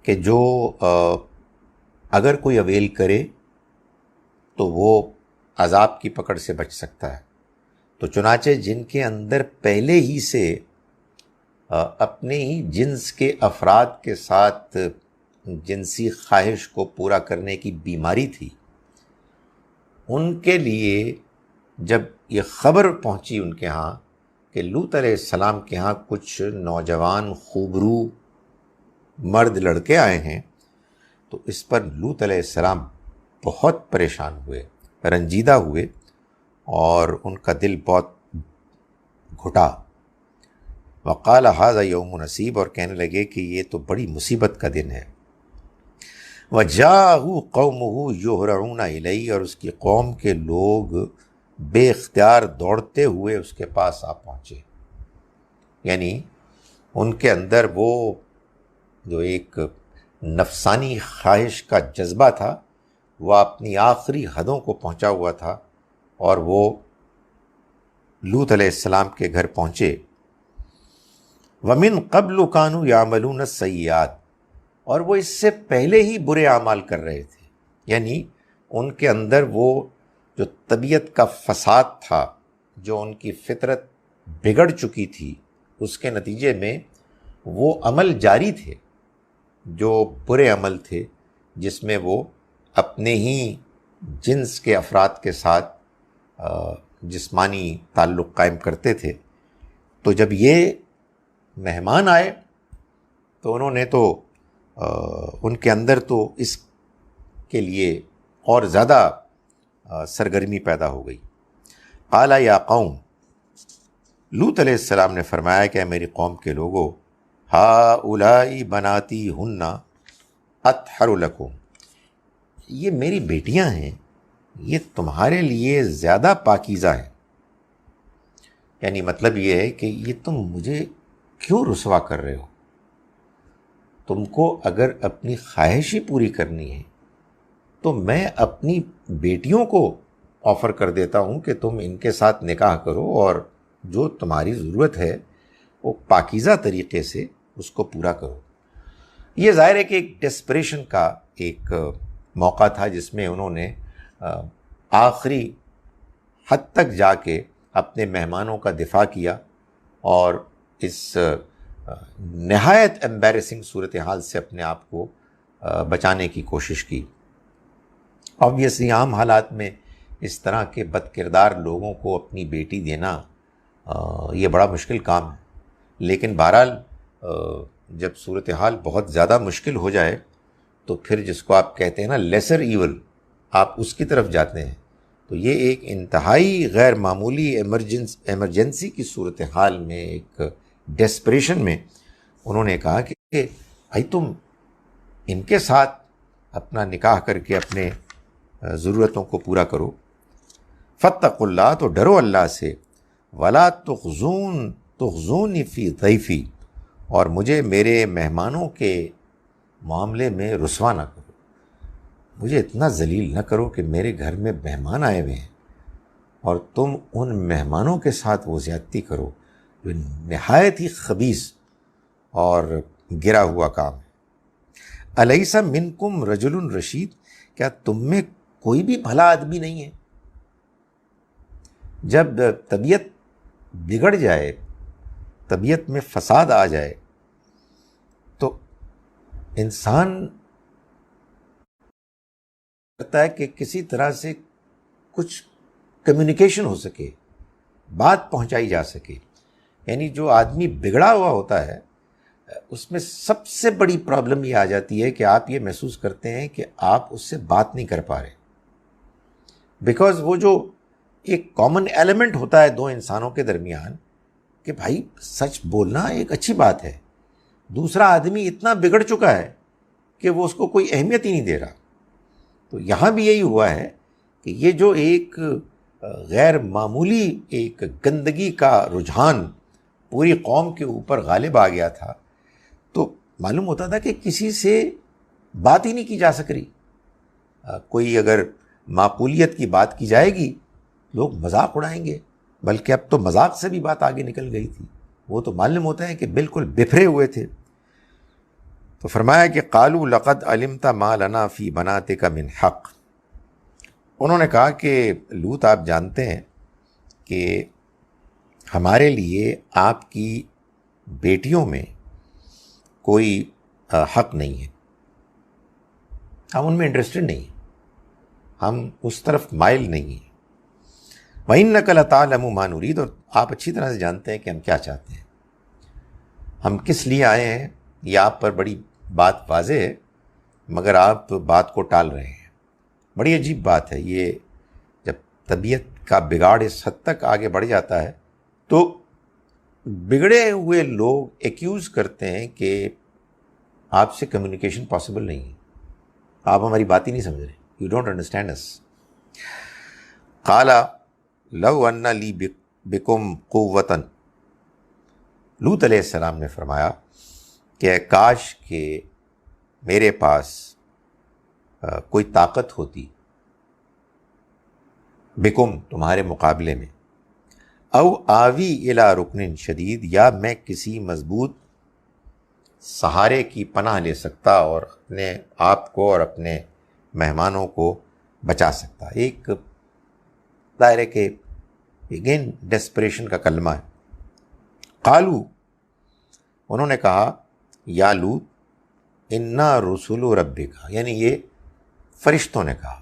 S1: کہ جو اگر کوئی اویل کرے تو وہ عذاب کی پکڑ سے بچ سکتا ہے. تو چنانچہ جن کے اندر پہلے ہی سے اپنے ہی جنس کے افراد کے ساتھ جنسی خواہش کو پورا کرنے کی بیماری تھی، ان کے لیے جب یہ خبر پہنچی ان کے ہاں کہ لوط علیہ السلام کے ہاں کچھ نوجوان خوبرو مرد لڑکے آئے ہیں، تو اس پر لوط علیہ السلام بہت پریشان ہوئے، رنجیدہ ہوئے، اور ان کا دل بہت گھٹا۔ وقال ھذا یوم نصیب، اور کہنے لگے کہ یہ تو بڑی مصیبت کا دن ہے۔ وجاءہ قومہ یہرعون الیہ، اور اس کی قوم کے لوگ بے اختیار دوڑتے ہوئے اس کے پاس آ پہنچے۔ یعنی ان کے اندر وہ جو ایک نفسانی خواہش کا جذبہ تھا وہ اپنی آخری حدوں کو پہنچا ہوا تھا، اور وہ لوط علیہ السلام کے گھر پہنچے۔ وَمِن قَبْلُ كَانُوا يَعْمَلُونَ السَّيِّئَاتِ، اور وہ اس سے پہلے ہی برے اعمال کر رہے تھے۔ یعنی ان کے اندر وہ جو طبیعت کا فساد تھا، جو ان کی فطرت بگڑ چکی تھی، اس کے نتیجے میں وہ عمل جاری تھے جو برے عمل تھے، جس میں وہ اپنے ہی جنس کے افراد کے ساتھ جسمانی تعلق قائم کرتے تھے۔ تو جب یہ مہمان آئے تو انہوں نے تو ان کے اندر تو اس کے لیے اور زیادہ سرگرمی پیدا ہو گئی۔ قال یا قوم، لوط علیہ السلام نے فرمایا کہ اے میری قوم کے لوگو، ہؤلاء بناتی ہن اطہر لکم، یہ میری بیٹیاں ہیں، یہ تمہارے لیے زیادہ پاکیزہ ہیں۔ یعنی مطلب یہ ہے کہ یہ تم مجھے کیوں رسوا کر رہے ہو؟ تم کو اگر اپنی خواہش ہی پوری کرنی ہے تو میں اپنی بیٹیوں کو آفر کر دیتا ہوں کہ تم ان کے ساتھ نکاح کرو، اور جو تمہاری ضرورت ہے وہ پاکیزہ طریقے سے اس کو پورا کرو۔ یہ ظاہر ہے کہ ایک ڈیسپریشن کا ایک موقع تھا جس میں انہوں نے آخری حد تک جا کے اپنے مہمانوں کا دفاع کیا، اور اس نہایت ایمبیرسنگ صورتحال سے اپنے آپ کو بچانے کی کوشش کی۔ آبویسلی عام حالات میں اس طرح کے بد کردار لوگوں کو اپنی بیٹی دینا یہ بڑا مشکل کام ہے، لیکن بہرحال جب صورتحال بہت زیادہ مشکل ہو جائے تو پھر جس کو آپ کہتے ہیں نا لیسر ایول، آپ اس کی طرف جاتے ہیں۔ تو یہ ایک انتہائی غیر معمولی ایمرجنسی کی صورتحال میں، ایک ڈیسپریشن میں انہوں نے کہا کہ بھائی تم ان کے ساتھ اپنا نکاح کر کے اپنے ضرورتوں کو پورا کرو۔ فاتقوا اللہ، تو ڈرو اللہ سے، ولا تخزون فی ضیفی، اور مجھے میرے مہمانوں کے معاملے میں رسوا نہ کرو، مجھے اتنا ذلیل نہ کرو کہ میرے گھر میں مہمان آئے ہوئے ہیں اور تم ان مہمانوں کے ساتھ وہ زیادتی کرو، جو نہایت ہی خبیث اور گرا ہوا کام ہے۔ الیس منکم رجل رشید، کیا تم میں کوئی بھی بھلا آدمی نہیں ہے؟ جب طبیعت بگڑ جائے، طبیعت میں فساد آ جائے، تو انسان کرتا ہے کہ کسی طرح سے کچھ کمیونیکیشن ہو سکے، بات پہنچائی جا سکے۔ یعنی جو آدمی بگڑا ہوا ہوتا ہے اس میں سب سے بڑی پرابلم یہ آ جاتی ہے کہ آپ یہ محسوس کرتے ہیں کہ آپ اس سے بات نہیں کر پا رہے، بیکاز وہ جو ایک کامن ایلیمنٹ ہوتا ہے دو انسانوں کے درمیان کہ بھائی سچ بولنا ایک اچھی بات ہے، دوسرا آدمی اتنا بگڑ چکا ہے کہ وہ اس کو کوئی اہمیت ہی نہیں دے رہا۔ تو یہاں بھی یہی ہوا ہے کہ یہ جو ایک غیر معمولی ایک گندگی کا رجحان پوری قوم کے اوپر غالب آ گیا تھا، تو معلوم ہوتا تھا کہ کسی سے بات ہی نہیں کی جا سک رہی۔ کوئی اگر معقولیت کی بات کی جائے گی لوگ مذاق اڑائیں گے، بلکہ اب تو مذاق سے بھی بات آگے نکل گئی تھی، وہ تو معلوم ہوتا ہے کہ بالکل بفرے ہوئے تھے۔ تو فرمایا کہ قالوا لقد علمت ما لنا فی بناتک من حق، انہوں نے کہا کہ لوط آپ جانتے ہیں کہ ہمارے لیے آپ کی بیٹیوں میں کوئی حق نہیں ہے، ہم ان میں انٹرسٹڈ نہیں ہیں، ہم اس طرف مائل نہیں ہیں۔ وَإِنَّكَ لَتَعْلَمُ مَا نُرِيدُ، اور آپ اچھی طرح سے جانتے ہیں کہ ہم کیا چاہتے ہیں، ہم کس لیے آئے ہیں۔ یہ آپ پر بڑی بات واضح ہے مگر آپ بات کو ٹال رہے ہیں۔ بڑی عجیب بات ہے یہ، جب طبیعت کا بگاڑ اس حد تک آگے بڑھ جاتا ہے تو بگڑے ہوئے لوگ ایکیوز کرتے ہیں کہ آپ سے کمیونیکیشن پاسبل نہیں ہے، آپ ہماری بات ہی نہیں سمجھ رہے، یو ڈونٹ انڈرسٹینڈ اس۔ قال لو ان لی بکم قوتاً، لوط علیہ السلام نے فرمایا کہ کاش کہ میرے پاس کوئی طاقت ہوتی، بکم تمہارے مقابلے میں، او آوی الی رکن شدید، یا میں کسی مضبوط سہارے کی پناہ لے سکتا اور اپنے آپ کو اور اپنے مہمانوں کو بچا سکتا۔ ایک دائرے کے اگین ڈیسپریشن کا کلمہ ہے۔ قالو، انہوں نے کہا، یا لوط انا رسول ربک، یعنی یہ فرشتوں نے کہا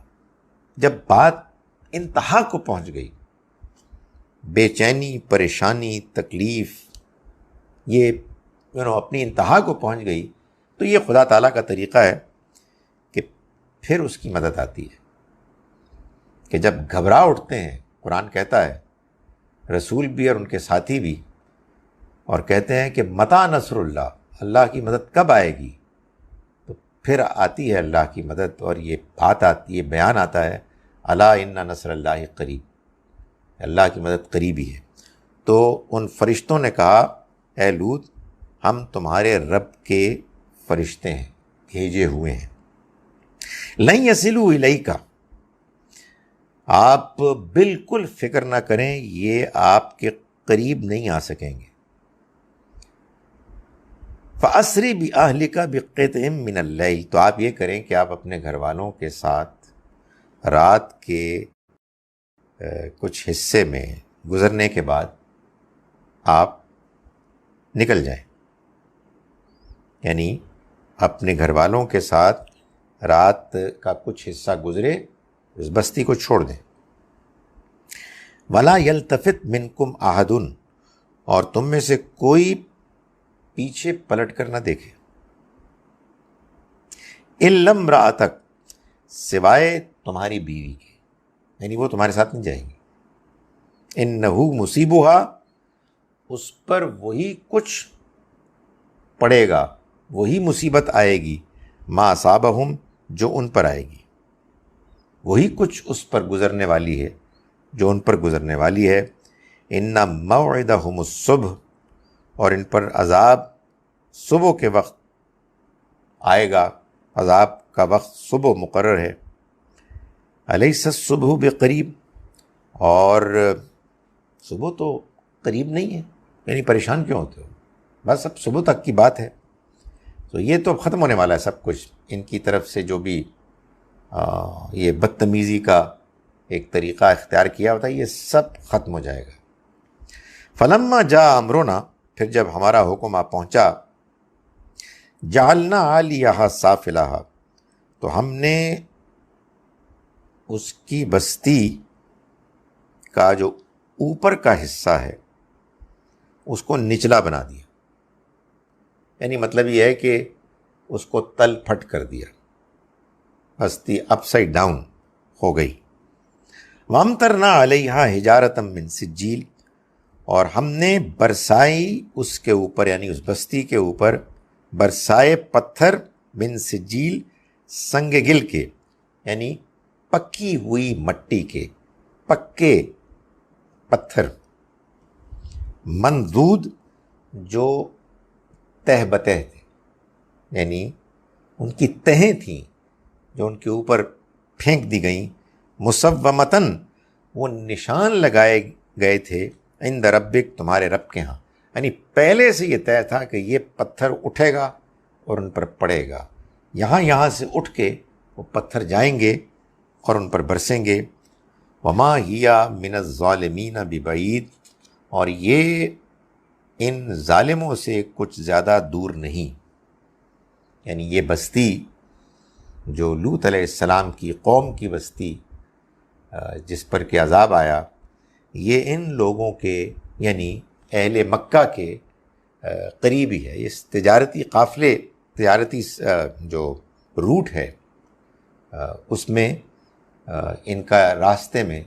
S1: جب بات انتہا کو پہنچ گئی، بے چینی، پریشانی، تکلیف یہ اپنی انتہا کو پہنچ گئی، تو یہ خدا تعالیٰ کا طریقہ ہے کہ پھر اس کی مدد آتی ہے، کہ جب گھبرا اٹھتے ہیں، قرآن کہتا ہے، رسول بھی اور ان کے ساتھی بھی، اور کہتے ہیں کہ متى نصر اللہ، اللہ کی مدد کب آئے گی، تو پھر آتی ہے اللہ کی مدد، اور یہ بات آتی، یہ بیان آتا ہے، الا ان نصر اللہ قریب، اللہ کی مدد قریبی ہے۔ تو ان فرشتوں نے کہا، اے لوط ہم تمہارے رب کے فرشتے ہیں، بھیجے ہوئے ہیں، لن یصلوا الیک، آپ بالکل فکر نہ کریں، یہ آپ کے قریب نہیں آ سکیں گے۔ فَأَسْرِ بِأَهْلِكَ بِقِطْعٍ مِّنَ اللَّيْلِ، تو آپ یہ کریں کہ آپ اپنے گھر والوں کے ساتھ رات کے کچھ حصے میں گزرنے کے بعد آپ نکل جائیں، یعنی اپنے گھر والوں کے ساتھ رات کا کچھ حصہ گزرے، اس بستی کو چھوڑ دیں۔ وَلَا يَلْتَفِتْ مِنْكُمْ أَحَدٌ، اور تم میں سے کوئی پیچھے پلٹ کر نہ دیکھے، إِلَّا امْرَأَتَكَ، سوائے تمہاری بیوی کے، یعنی وہ تمہارے ساتھ نہیں جائے گی۔ إِنَّهُ مُصِيبُهَا، اس پر وہی کچھ پڑے گا، وہی مصیبت آئے گی، ما اصابہم، جو ان پر آئے گی، وہی کچھ اس پر گزرنے والی ہے جو ان پر گزرنے والی ہے۔ ان موعدہم الصبح، اور ان پر عذاب صبح کے وقت آئے گا، عذاب کا وقت صبح مقرر ہے۔ الیس الصبح بقریب، اور صبح تو قریب نہیں ہے، یعنی پریشان کیوں ہوتے ہو، بس اب صبح تک کی بات ہے، تو یہ تو ختم ہونے والا ہے سب کچھ، ان کی طرف سے جو بھی یہ بدتمیزی کا ایک طریقہ اختیار کیا ہوتا ہے، یہ سب ختم ہو جائے گا۔ فلما جاء امرنا، پھر جب ہمارا حکم آ پہنچا، جعلنا عالیہا سافلہا، تو ہم نے اس کی بستی کا جو اوپر کا حصہ ہے اس کو نچلا بنا دیا، یعنی مطلب یہ ہے کہ اس کو تل پھٹ کر دیا، بستی اپ سائڈ ڈاؤن ہو گئی۔ وَأَمْطَرْنَا عَلَيْهَا حِجَارَةً مِّن سِجِّيلٍ، اور ہم نے برسائی اس کے اوپر، یعنی اس بستی کے اوپر برسائے پتھر، من سجیل، سنگ گل کے، یعنی پکی ہوئی مٹی کے، پکے پتھر، منضود، جو تہ بتہ تھے، یعنی ان کی تہیں تھیں جو ان کے اوپر پھینک دی گئیں، مسومتاً، وہ نشان لگائے گئے تھے، عند ربک، تمہارے رب کے ہاں، یعنی پہلے سے یہ طے تھا کہ یہ پتھر اٹھے گا اور ان پر پڑے گا، یہاں سے اٹھ کے وہ پتھر جائیں گے اور ان پر برسیں گے۔ وما ہی من الظالمین ببعید، اور یہ ان ظالموں سے کچھ زیادہ دور نہیں، یعنی یہ بستی جو لوط علیہ السلام کی قوم کی بستی جس پر کہ عذاب آیا، یہ ان لوگوں کے، یعنی اہل مکہ کے قریبی ہے۔ اس تجارتی قافلے، تجارتی جو روٹ ہے، اس میں ان کا راستے میں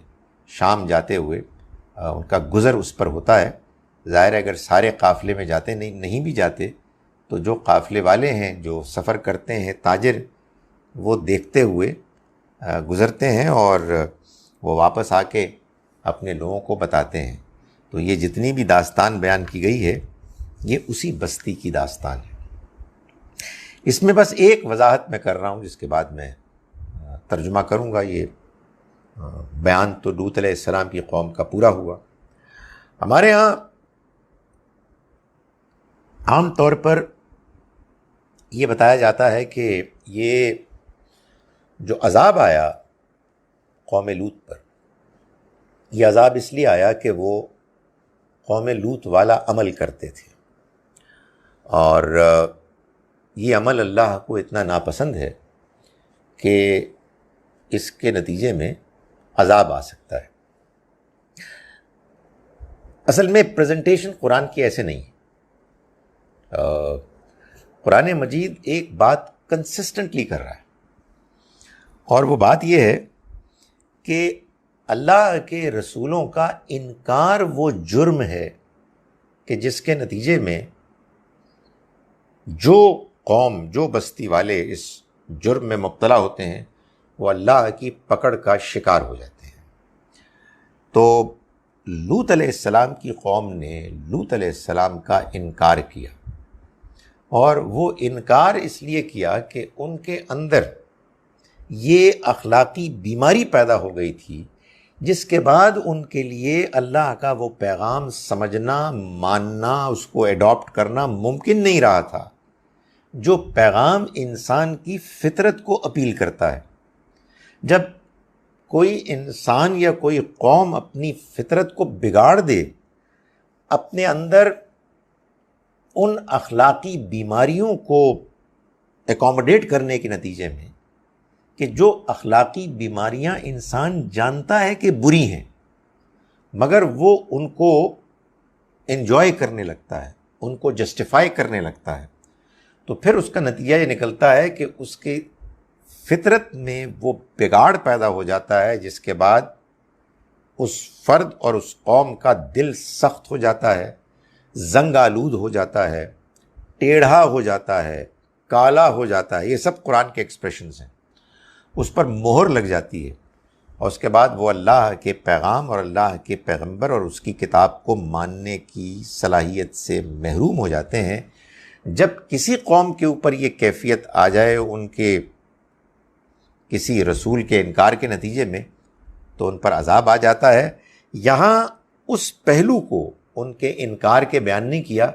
S1: شام جاتے ہوئے ان کا گزر اس پر ہوتا ہے، ظاہر ہے اگر سارے قافلے میں جاتے نہیں بھی جاتے تو جو قافلے والے ہیں، جو سفر کرتے ہیں، تاجر، وہ دیکھتے ہوئے گزرتے ہیں اور وہ واپس آ کے اپنے لوگوں کو بتاتے ہیں۔ تو یہ جتنی بھی داستان بیان کی گئی ہے یہ اسی بستی کی داستان ہے۔ اس میں بس ایک وضاحت میں کر رہا ہوں، جس کے بعد میں ترجمہ کروں گا۔ یہ بیان تو لوط علیہ السلام کی قوم کا پورا ہوا۔ ہمارے ہاں عام طور پر یہ بتایا جاتا ہے کہ یہ جو عذاب آیا قوم لوط پر، یہ عذاب اس لیے آیا کہ وہ قوم لوط والا عمل کرتے تھے، اور یہ عمل اللہ کو اتنا ناپسند ہے کہ اس کے نتیجے میں عذاب آ سکتا ہے۔ اصل میں پریزنٹیشن قرآن کی ایسے نہیں ہے۔ قرآن مجید ایک بات کنسسٹنٹلی کر رہا ہے، اور وہ بات یہ ہے کہ اللہ کے رسولوں کا انکار وہ جرم ہے کہ جس کے نتیجے میں جو قوم، جو بستی والے اس جرم میں مبتلا ہوتے ہیں وہ اللہ کی پکڑ کا شکار ہو جاتے ہیں۔ تو لوط علیہ السلام کی قوم نے لوط علیہ السلام کا انکار کیا، اور وہ انکار اس لیے کیا کہ ان کے اندر یہ اخلاقی بیماری پیدا ہو گئی تھی، جس کے بعد ان کے لیے اللہ کا وہ پیغام سمجھنا، ماننا، اس کو ایڈاپٹ کرنا ممکن نہیں رہا تھا، جو پیغام انسان کی فطرت کو اپیل کرتا ہے۔ جب کوئی انسان یا کوئی قوم اپنی فطرت کو بگاڑ دے، اپنے اندر ان اخلاقی بیماریوں کو اکوموڈیٹ کرنے کے نتیجے میں، کہ جو اخلاقی بیماریاں انسان جانتا ہے کہ بری ہیں مگر وہ ان کو انجوائے کرنے لگتا ہے، ان کو جسٹیفائی کرنے لگتا ہے، تو پھر اس کا نتیجہ یہ نکلتا ہے کہ اس کی فطرت میں وہ بگاڑ پیدا ہو جاتا ہے، جس کے بعد اس فرد اور اس قوم کا دل سخت ہو جاتا ہے، زنگ آلود ہو جاتا ہے، ٹیڑھا ہو جاتا ہے، کالا ہو جاتا ہے۔ یہ سب قرآن کے ایکسپریشنز ہیں۔ اس پر مہر لگ جاتی ہے، اور اس کے بعد وہ اللہ کے پیغام اور اللہ کے پیغمبر اور اس کی کتاب کو ماننے کی صلاحیت سے محروم ہو جاتے ہیں۔ جب کسی قوم کے اوپر یہ کیفیت آ جائے ان کے کسی رسول کے انکار کے نتیجے میں، تو ان پر عذاب آ جاتا ہے۔ یہاں اس پہلو کو ان کے انکار کے بیان نہیں کیا،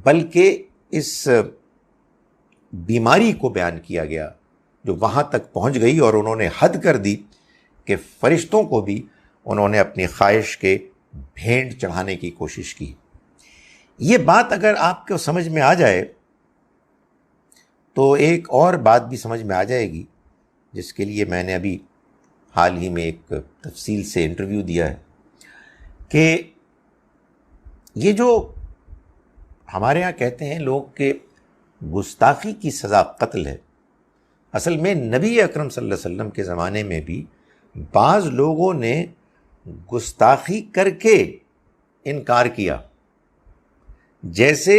S1: بلکہ اس بیماری کو بیان کیا گیا جو وہاں تک پہنچ گئی، اور انہوں نے حد کر دی کہ فرشتوں کو بھی انہوں نے اپنی خواہش کے بھینٹ چڑھانے کی کوشش کی۔ یہ بات اگر آپ کو سمجھ میں آ جائے تو ایک اور بات بھی سمجھ میں آ جائے گی، جس کے لیے میں نے ابھی حال ہی میں ایک تفصیل سے انٹرویو دیا ہے، کہ یہ جو ہمارے ہاں کہتے ہیں لوگ کہ گستاخی کی سزا قتل ہے، اصل میں نبی اکرم صلی اللہ علیہ وسلم کے زمانے میں بھی بعض لوگوں نے گستاخی کر کے انکار کیا، جیسے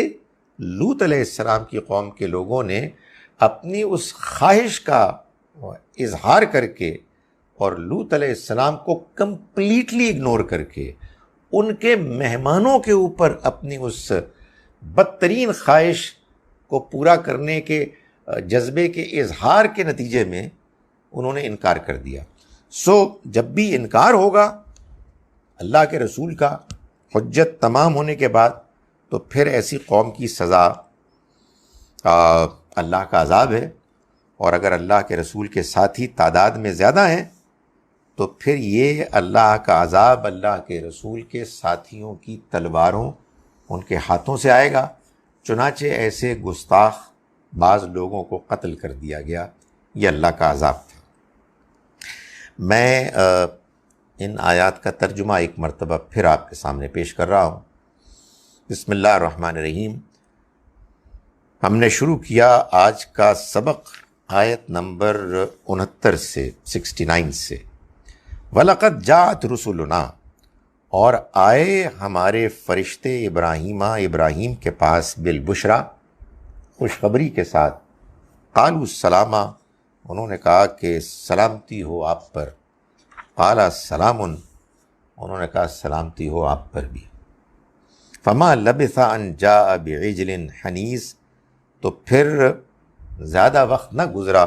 S1: لوط علیہ السلام کی قوم کے لوگوں نے اپنی اس خواہش کا اظہار کر کے اور لوط علیہ السلام کو کمپلیٹلی اگنور کر کے ان کے مہمانوں کے اوپر اپنی اس بدترین خواہش کو پورا کرنے کے جذبے کے اظہار کے نتیجے میں انہوں نے انکار کر دیا۔ جب بھی انکار ہوگا اللہ کے رسول کا حجت تمام ہونے کے بعد، تو پھر ایسی قوم کی سزا اللہ کا عذاب ہے، اور اگر اللہ کے رسول کے ساتھی تعداد میں زیادہ ہیں تو پھر یہ اللہ کا عذاب اللہ کے رسول کے ساتھیوں کی تلواروں ان کے ہاتھوں سے آئے گا۔ چنانچہ ایسے گستاخ بعض لوگوں کو قتل کر دیا گیا، یہ اللہ کا عذاب تھا۔ میں ان آیات کا ترجمہ ایک مرتبہ پھر آپ کے سامنے پیش کر رہا ہوں۔ بسم اللہ الرحمن الرحیم۔ ہم نے شروع کیا آج کا سبق آیت نمبر 69 سے 69 سے۔ وَلَقَدْ جَاءَتْ رُسُلُنَا، اور آئے ہمارے فرشتے ابراہیم کے پاس بالبشرا، خوشخبری کے ساتھ، قالوا السلام، انہوں نے کہا کہ سلامتی ہو آپ پر، قال سلام، انہوں نے کہا سلامتی ہو آپ پر بھی، فما لبث ان جاء بعجل حنیذ، تو پھر زیادہ وقت نہ گزرا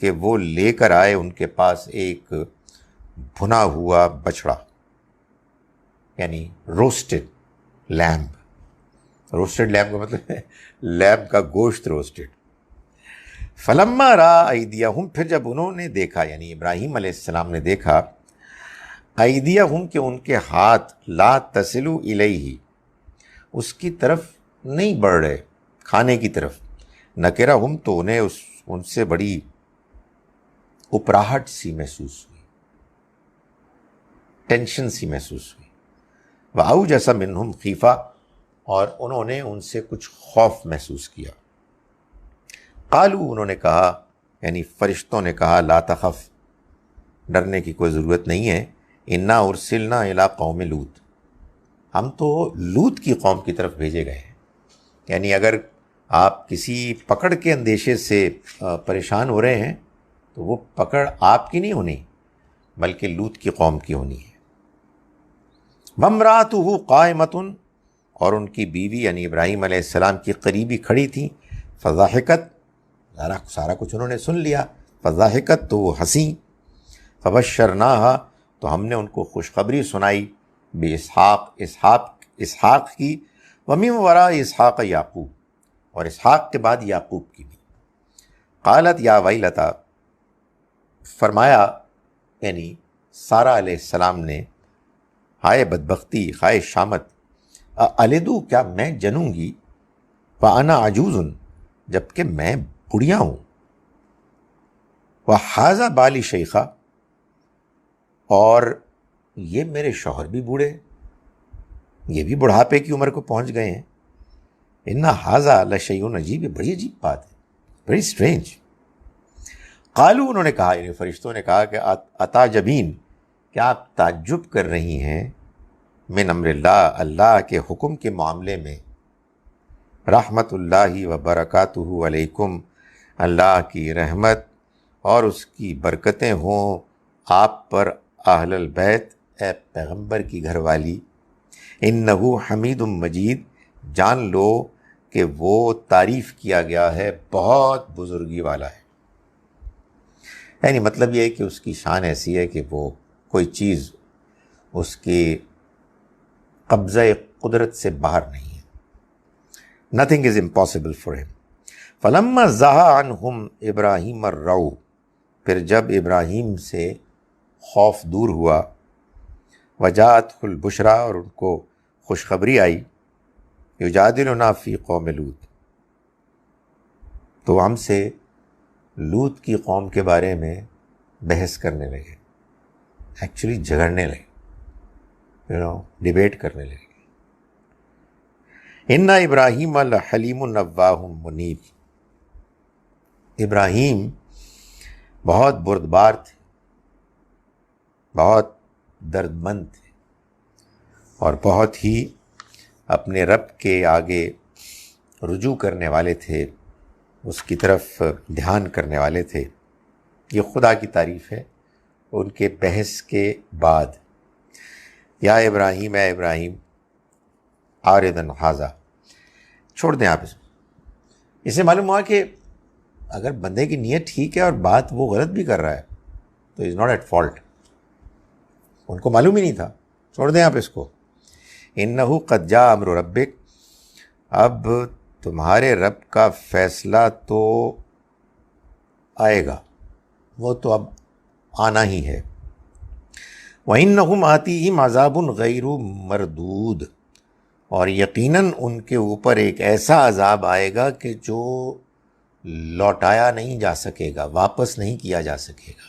S1: کہ وہ لے کر آئے ان کے پاس ایک بھنا ہوا بچڑا، یعنی روسٹڈ لیمب۔ روسٹڈ لیمب کا مطلب ہے لیمب کا گوشت روسٹڈ۔ فلما را ایدیہم، پھر جب انہوں نے دیکھا، یعنی ابراہیم علیہ السلام نے دیکھا، ایدیہم کہ ان کے ہاتھ، لا تصل الیہ، اس کی طرف نہیں بڑھ رہے، کھانے کی طرف، نکرہم، تو انہیں ان سے بڑی اپراہٹ سی محسوس ہوئی، ٹینشن سی محسوس ہوئی، وَأَوْجَسَ مِنْهُمْ خِیفَةً، اور انہوں نے ان سے کچھ خوف محسوس کیا۔ قالوا، انہوں نے کہا، یعنی فرشتوں نے کہا، لا تخف، ڈرنے کی کوئی ضرورت نہیں ہے، انا ارسلنا الی قوم لوط، ہم تو لوط کی قوم کی طرف بھیجے گئے ہیں۔ یعنی اگر آپ کسی پکڑ کے اندیشے سے پریشان ہو رہے ہیں تو وہ پکڑ آپ کی نہیں ہونی بلکہ لوط کی قوم کی ہونی ہے۔ وامرأتہ قائمۃ، اور ان کی بیوی یعنی ابراہیم علیہ السلام کی قریبی کھڑی تھی، فضحکت، سارا کچھ انہوں نے سن لیا، فضحکت، تو وہ ہنسی، فبشرناہا، تو ہم نے ان کو خوشخبری سنائی، اسحاق کی، ومن وراء اسحاق یعقوب، اور اسحاق کے بعد یعقوب کی بھی۔ قالت یا ویلتا، فرمایا یعنی سارہ علیہ السلام نے، ہائے بدبختی، ہائے شامت، الدو، کیا میں جنوں گی، وانا عجوز، جبکہ میں بڑھیا ہوں، وہذا بالی شیخہ، اور یہ میرے شوہر بھی بوڑھے، یہ بھی بڑھاپے کی عمر کو پہنچ گئے ہیں، ان ھذا لشیء عجیب، یہ بڑی عجیب بات ہے، بڑی اسٹرینج۔ قالو، انہوں نے کہا، یعنی فرشتوں نے کہا کہ اتعجبین، کیا آپ تعجب کر رہی ہیں، من امر اللہ، اللہ کے حکم کے معاملے میں، رحمت اللہ وبرکاتہ علیکم، اللہ کی رحمت اور اس کی برکتیں ہوں آپ پر، اہل البیت، اے پیغمبر کی گھر والی، انہ حمید مجید، جان لو کہ وہ تعریف کیا گیا ہے، بہت بزرگی والا ہے۔ یعنی مطلب یہ ہے کہ اس کی شان ایسی ہے کہ وہ کوئی چیز اس کے قبضہ قدرت سے باہر نہیں ہے، nothing is impossible for him۔ فلما زاح عنہم ابراہیم الرعو، پھر جب ابراہیم سے خوف دور ہوا، وجاءتہ البشریٰ، اور ان کو خوشخبری آئی، یجادلنا فی قوم لوط، تو ہم سے لوط کی قوم کے بارے میں بحث کرنے لگے، ایکچولی جھگڑنے لگے، ڈیبیٹ کرنے لگے۔ ان ابراہیم لحلیم نواہ منیب، ابراہیم بہت بردبار تھے، بہت درد مند تھے، اور بہت ہی اپنے رب کے آگے رجوع کرنے والے تھے، اس کی طرف دھیان کرنے والے تھے۔ یہ خدا کی تعریف ہے ان کے بحث کے بعد۔ یا ابراہیم، اے ابراہیم، آردن حاضہ، چھوڑ دیں آپ اسے معلوم ہوا کہ اگر بندے کی نیت ٹھیک ہے اور بات وہ غلط بھی کر رہا ہے تو از ناٹ ایٹ فالٹ، ان کو معلوم ہی نہیں تھا، چھوڑ دیں آپ اس کو۔ انہ قد جاء امر ربک، اب تمہارے رب کا فیصلہ تو آئے گا، وہ تو اب آنا ہی ہے۔ وَإِنَّهُمْ آتِيهِمْ عَذَابٌ غَيْرُ مَرْدُودٌ، اور یقیناً ان کے اوپر ایک ایسا عذاب آئے گا کہ جو لوٹایا نہیں جا سکے گا، واپس نہیں کیا جا سکے گا۔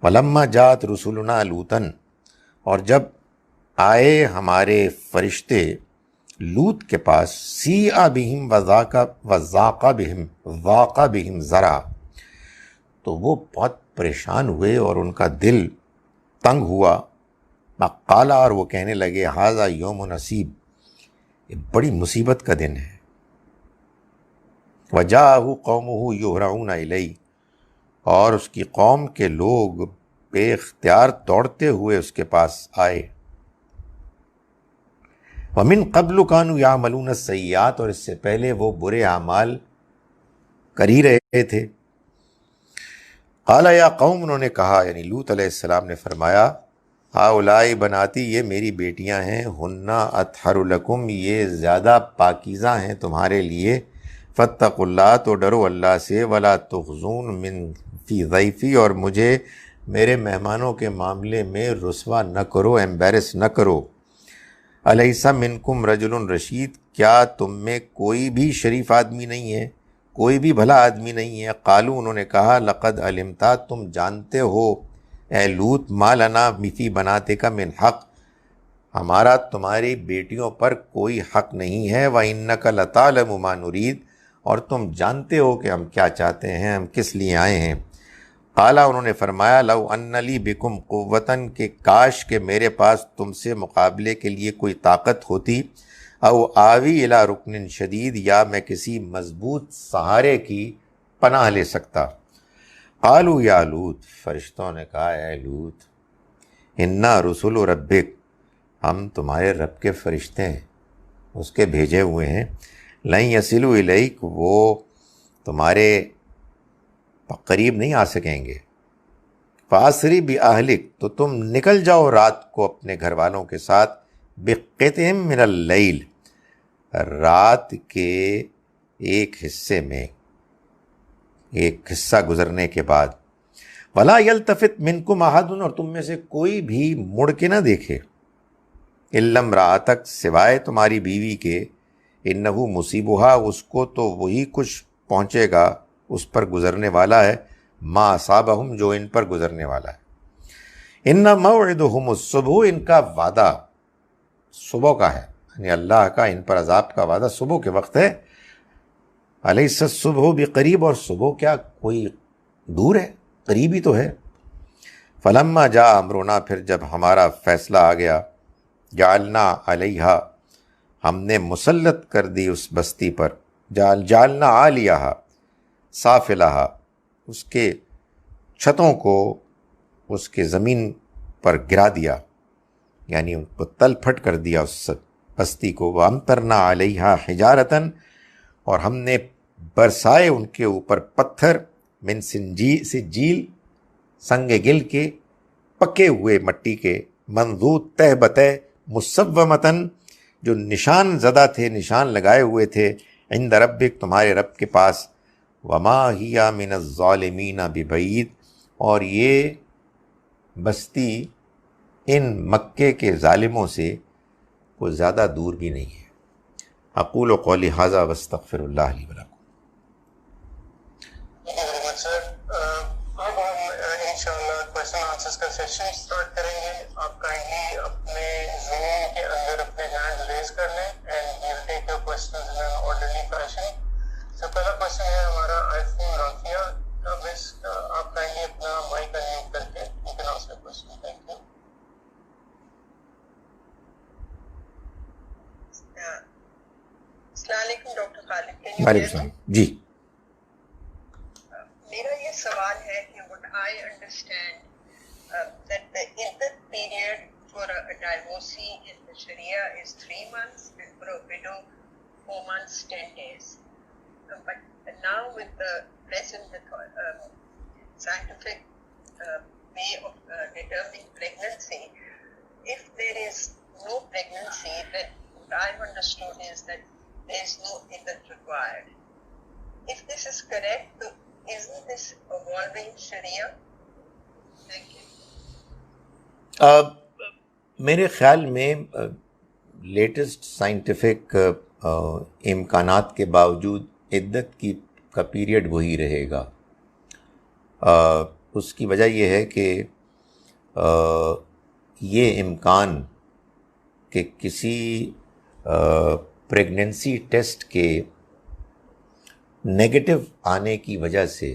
S1: وَلَمَّا جَاءَتْ رُسُلُنَا لُوطًا، اور جب آئے ہمارے فرشتے لوط کے پاس، سیء بہم وضاق بہم ذرا، تو وہ بہت پریشان ہوئے اور ان کا دل تنگ ہوا، قالا، اور وہ کہنے لگے ھذا یوم نصیب، یہ بڑی مصیبت کا دن ہے. وجاءہ قومہ یہرعون الیہ، اور اس کی قوم کے لوگ بے اختیار دوڑتے ہوئے اس کے پاس آئے. ومن قبل کانوا یعملون السیئات، اور اس سے پہلے وہ برے اعمال کر ہی رہے تھے. قال یا قوم، انہوں نے کہا، یعنی لوط علیہ السلام نے فرمایا، ہؤلاء بناتی، یہ میری بیٹیاں ہیں، ہن اطہر لکم، یہ زیادہ پاکیزہ ہیں تمہارے لیے. فاتقوا اللہ، تو ڈرو اللہ سے. ولا تخزون من فی ضیفی، اور مجھے میرے مہمانوں کے معاملے میں رسوا نہ کرو، ایمبیرس نہ کرو. الیس منکم رجل رشید، کیا تم میں کوئی بھی شریف آدمی نہیں ہے، کوئی بھی بھلا آدمی نہیں ہے. قالو، انہوں نے کہا، لقد علمتا، تم جانتے ہو اے لوط، ما لنا فی بناتک من حق، ہمارا تمہاری بیٹیوں پر کوئی حق نہیں ہے. وَإِنَّكَ لَتَعْلَمُ مَا نُرِيدُ، اور تم جانتے ہو کہ ہم کیا چاہتے ہیں، ہم کس لیے آئے ہیں. قالا، انہوں نے فرمایا، لو ان لی بکم قوتاً، کہ کاش کہ میرے پاس تم سے مقابلے کے لیے کوئی طاقت ہوتی. او آوی الی رکن شدید، یا میں کسی مضبوط سہارے کی پناہ لے سکتا. قالوا یا لوط، فرشتوں نے کہا، اے لوط، انا رسول ربک، ہم تمہارے رب کے فرشتے ہیں، اس کے بھیجے ہوئے ہیں. لن یصلوا الیک، وہ تمہارے قریب نہیں آ سکیں گے. فاسری باہلک، تو تم نکل جاؤ رات کو اپنے گھر والوں کے ساتھ. بقطع من اللیل، رات کے ایک حصے میں، ایک حصہ گزرنے کے بعد. ولا یلتفت منکم احد، اور تم میں سے کوئی بھی مڑ کے نہ دیکھے. الا امرأتک، سوائے تمہاری بیوی کے. انہ مصیبہا، اس کو تو وہی کچھ پہنچے گا، اس پر گزرنے والا ہے. ما اصابہم، جو ان پر گزرنے والا ہے. ان موعدہم الصبح، ان کا وعدہ صبح کا ہے، یعنی اللہ کا ان پر عذاب کا وعدہ صبح کے وقت ہے. الیس الصبح بقریب، اور صبح کیا کوئی دور ہے، قریب ہی تو ہے. فلما جاء امرنا، پھر جب ہمارا فیصلہ آ گیا. جعلنا علیہا، ہم نے مسلط کر دی اس بستی پر. جعلنا عالیہا سافلہا، اس کے چھتوں کو اس کے زمین پر گرا دیا، یعنی ان کو تل پھٹ کر دیا اس بستی کو. وامطرنا علیہا حجارتاً، اور ہم نے برسائے ان کے اوپر پتھر. من سجیل، سنگ گل کے، پکے ہوئے مٹی کے. منضود تہ بتہ، مسومتاً، جو نشان زدہ تھے، نشان لگائے ہوئے تھے. عند ربک، تمہارے رب کے پاس. وما ہی من الظالمین ببعید، اور یہ بستی ان مکے کے ظالموں سے کوئی زیادہ دور بھی نہیں ہے. اقول قولی ھذا واستغفر اللہ لی ولکم.
S2: اب ہم انشاءاللہ کویشچن آنسرز کا سیشن اسٹارٹ کریں گے. آپ کائنڈلی اپنے زوم کے اندر اپنے ہینڈ ریز کر لیں and we will take your questions in an orderly fashion. So پہلا کویشچن ہے ہمارا آئی فون رافیہ. آپ کائنڈلی اپنا مائک انمیوٹ کر کے you can ask your question. Thank you. السلام علیکم ڈاکٹر خالد.
S1: وعلیکم السلام. جی.
S2: میرا یہ سوال ہے کہ what I understand that the iddat period for a divorcee in the Sharia is 3 months and for a widow 4 months 10 days. But now with the present scientific way of determining pregnancy, if there is no pregnancy, then what I've understood is that there is no iddat required. If this is correct, so isn't this evolving Sharia? Thank you.
S1: میرے خیال میں latest scientific امکانات کے باوجود عدت کا period وہی رہے گا. اس کی وجہ یہ ہے کہ یہ امکان کہ کسی پریگننسی ٹیسٹ کے نیگیٹو آنے کی وجہ سے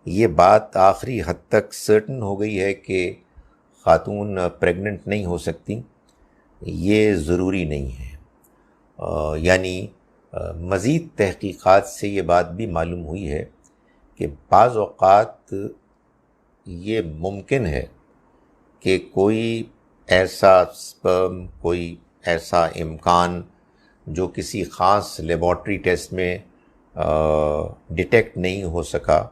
S1: یہ بات آخری حد تک سرٹن ہو گئی ہے کہ خاتون پریگننٹ نہیں ہو سکتی یہ ضروری نہیں ہے، یعنی مزید تحقیقات سے یہ بات بھی معلوم ہوئی ہے کہ بعض اوقات یہ ممکن ہے کہ کوئی ایسا سپرم، کوئی ایسا امکان جو کسی خاص لیبارٹری ٹیسٹ میں ڈیٹیکٹ نہیں ہو سکا،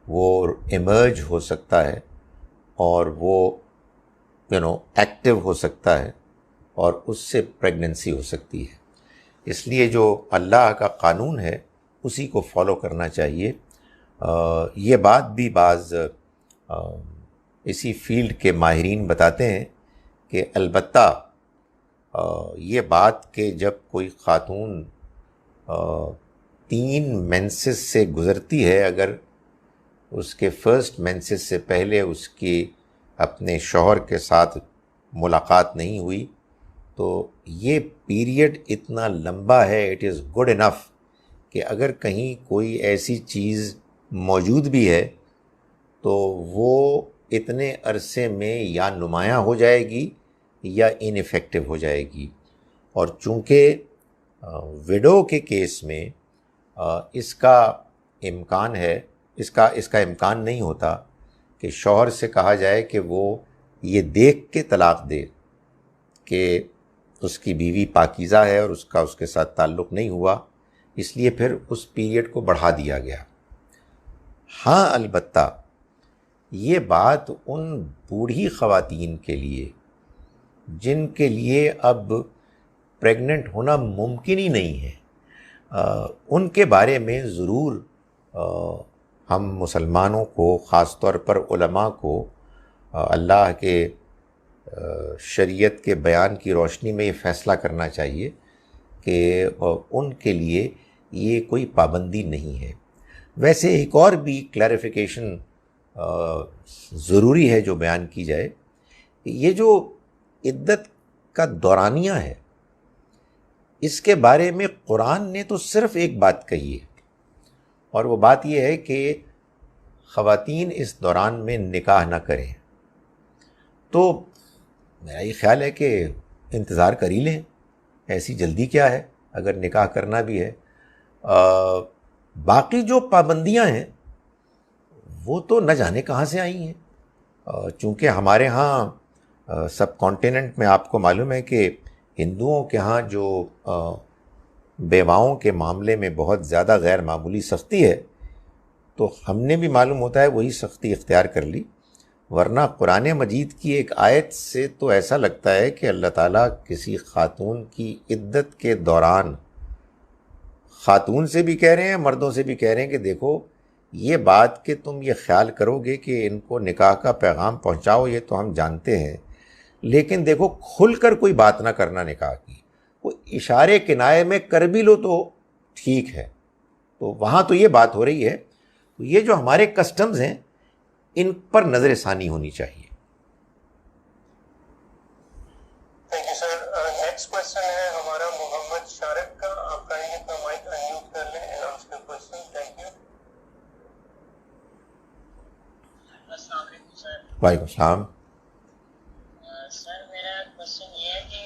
S1: وہ ایمرج ہو سکتا ہے اور وہ ایکٹیو ہو سکتا ہے اور اس سے پریگننسی ہو سکتی ہے۔ اس لیے جو اللہ کا قانون ہے اسی کو فالو کرنا چاہیے۔ یہ بات بھی بعض اسی فیلڈ کے ماہرین بتاتے ہیں کہ البتہ یہ بات کہ جب کوئی خاتون 3 مینسز سے گزرتی ہے، اگر اس کے فرسٹ مینسز سے پہلے اس کی اپنے شوہر کے ساتھ ملاقات نہیں ہوئی تو یہ پیریڈ اتنا لمبا ہے، اٹ از گڈ انف کہ اگر کہیں کوئی ایسی چیز موجود بھی ہے تو وہ اتنے عرصے میں یا نمایاں ہو جائے گی یا ان ایفیکٹو ہو جائے گی۔ اور چونکہ وڈو کے کیس میں اس کا امکان ہے، اس کا امکان نہیں ہوتا کہ شوہر سے کہا جائے کہ وہ یہ دیکھ کے طلاق دے کہ اس کی بیوی پاکیزہ ہے اور اس کے ساتھ تعلق نہیں ہوا، اس لیے پھر اس پیریڈ کو بڑھا دیا گیا۔ ہاں البتہ یہ بات ان بوڑھی خواتین کے لیے جن کے لیے اب پریگننٹ ہونا ممکن ہی نہیں ہے، ان کے بارے میں ضرور ہم مسلمانوں کو، خاص طور پر علماء کو، اللہ کے شریعت کے بیان کی روشنی میں یہ فیصلہ کرنا چاہیے کہ ان کے لیے یہ کوئی پابندی نہیں ہے۔ ویسے ایک اور بھی کلیریفیکیشن ضروری ہے جو بیان کی جائے، یہ جو عدت کا دورانیہ ہے اس کے بارے میں قرآن نے تو صرف ایک بات کہی ہے، اور وہ بات یہ ہے کہ خواتین اس دوران میں نکاح نہ کریں۔ تو میرا یہ خیال ہے کہ انتظار کر ہی لیں، ایسی جلدی کیا ہے اگر نکاح کرنا بھی ہے۔ باقی جو پابندیاں ہیں وہ تو نہ جانے کہاں سے آئی ہیں، چونکہ ہمارے ہاں سب کانٹیننٹ میں آپ کو معلوم ہے کہ ہندوؤں کے ہاں جو بیواؤں کے معاملے میں بہت زیادہ غیر معمولی سختی ہے، تو ہم نے بھی معلوم ہوتا ہے وہی سختی اختیار کر لی، ورنہ قرآن مجید کی ایک آیت سے تو ایسا لگتا ہے کہ اللہ تعالیٰ کسی خاتون کی عدت کے دوران خاتون سے بھی کہہ رہے ہیں، مردوں سے بھی کہہ رہے ہیں کہ دیکھو یہ بات کہ تم یہ خیال کرو گے کہ ان کو نکاح کا پیغام پہنچاؤ یہ تو ہم جانتے ہیں، لیکن دیکھو کھل کر کوئی بات نہ کرنا نکاح کی، کوئی اشارے کنائے میں کر بھی لو تو ٹھیک ہے۔ تو وہاں تو یہ بات ہو رہی ہے، تو یہ جو ہمارے کسٹمز ہیں ان پر نظر ثانی ہونی چاہیے۔
S3: Thank you sir. Next question ہے ہمارا محمد شارق کا، آپ کہیں گے تو مائک انمیوٹ کر لیں and ask your question. Thank you.
S4: السلام علیکم سر۔
S1: وعلیکم السلام۔
S4: سر میرا کوشچن یہ ہے کہ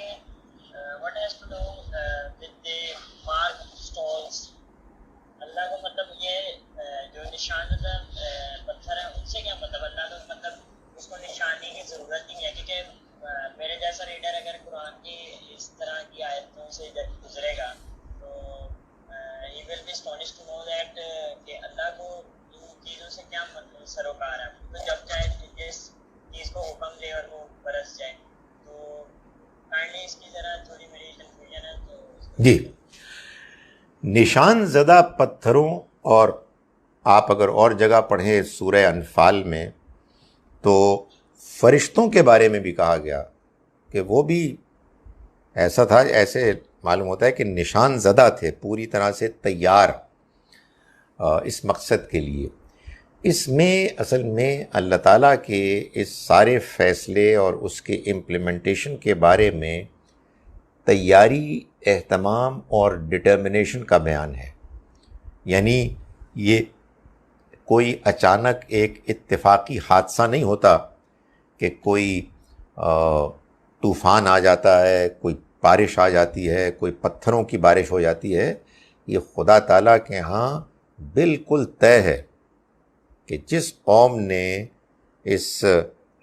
S4: what has to do with the mark stones, اللہ کو مطلب یہ جو نشان پتھر ہیں ان سے کیا مطلب، اللہ کو مطلب اس کو نشانی کی ضرورت نہیں ہے، کیونکہ میرے جیسا ریڈر اگر قرآن کی اس طرح کی آیتوں سے گزرے گا تو he will be astonish to know that کہ اللہ کو ان چیزوں سے کیا سروکار ہے، تو جب چاہے جس چیز کو حکم دے اور وہ برس جائے۔ تو کائنڈلی اس کی ذرا تھوڑی میری کنفیوژن ہے تو
S1: جی، نشان زدہ پتھروں، اور آپ اگر اور جگہ پڑھیں سورہ انفال میں تو فرشتوں کے بارے میں بھی کہا گیا کہ وہ بھی ایسا تھا، ایسے معلوم ہوتا ہے کہ نشان زدہ تھے، پوری طرح سے تیار اس مقصد کے لیے۔ اس میں اصل میں اللہ تعالیٰ کے اس سارے فیصلے اور اس کے امپلیمنٹیشن کے بارے میں تیاری، اہتمام اور ڈٹرمنیشن کا بیان ہے، یعنی یہ کوئی اچانک ایک اتفاقی حادثہ نہیں ہوتا کہ کوئی طوفان آ جاتا ہے، کوئی بارش آ جاتی ہے، کوئی پتھروں کی بارش ہو جاتی ہے، یہ خدا تعالیٰ کے ہاں بالکل طے ہے کہ جس قوم نے اس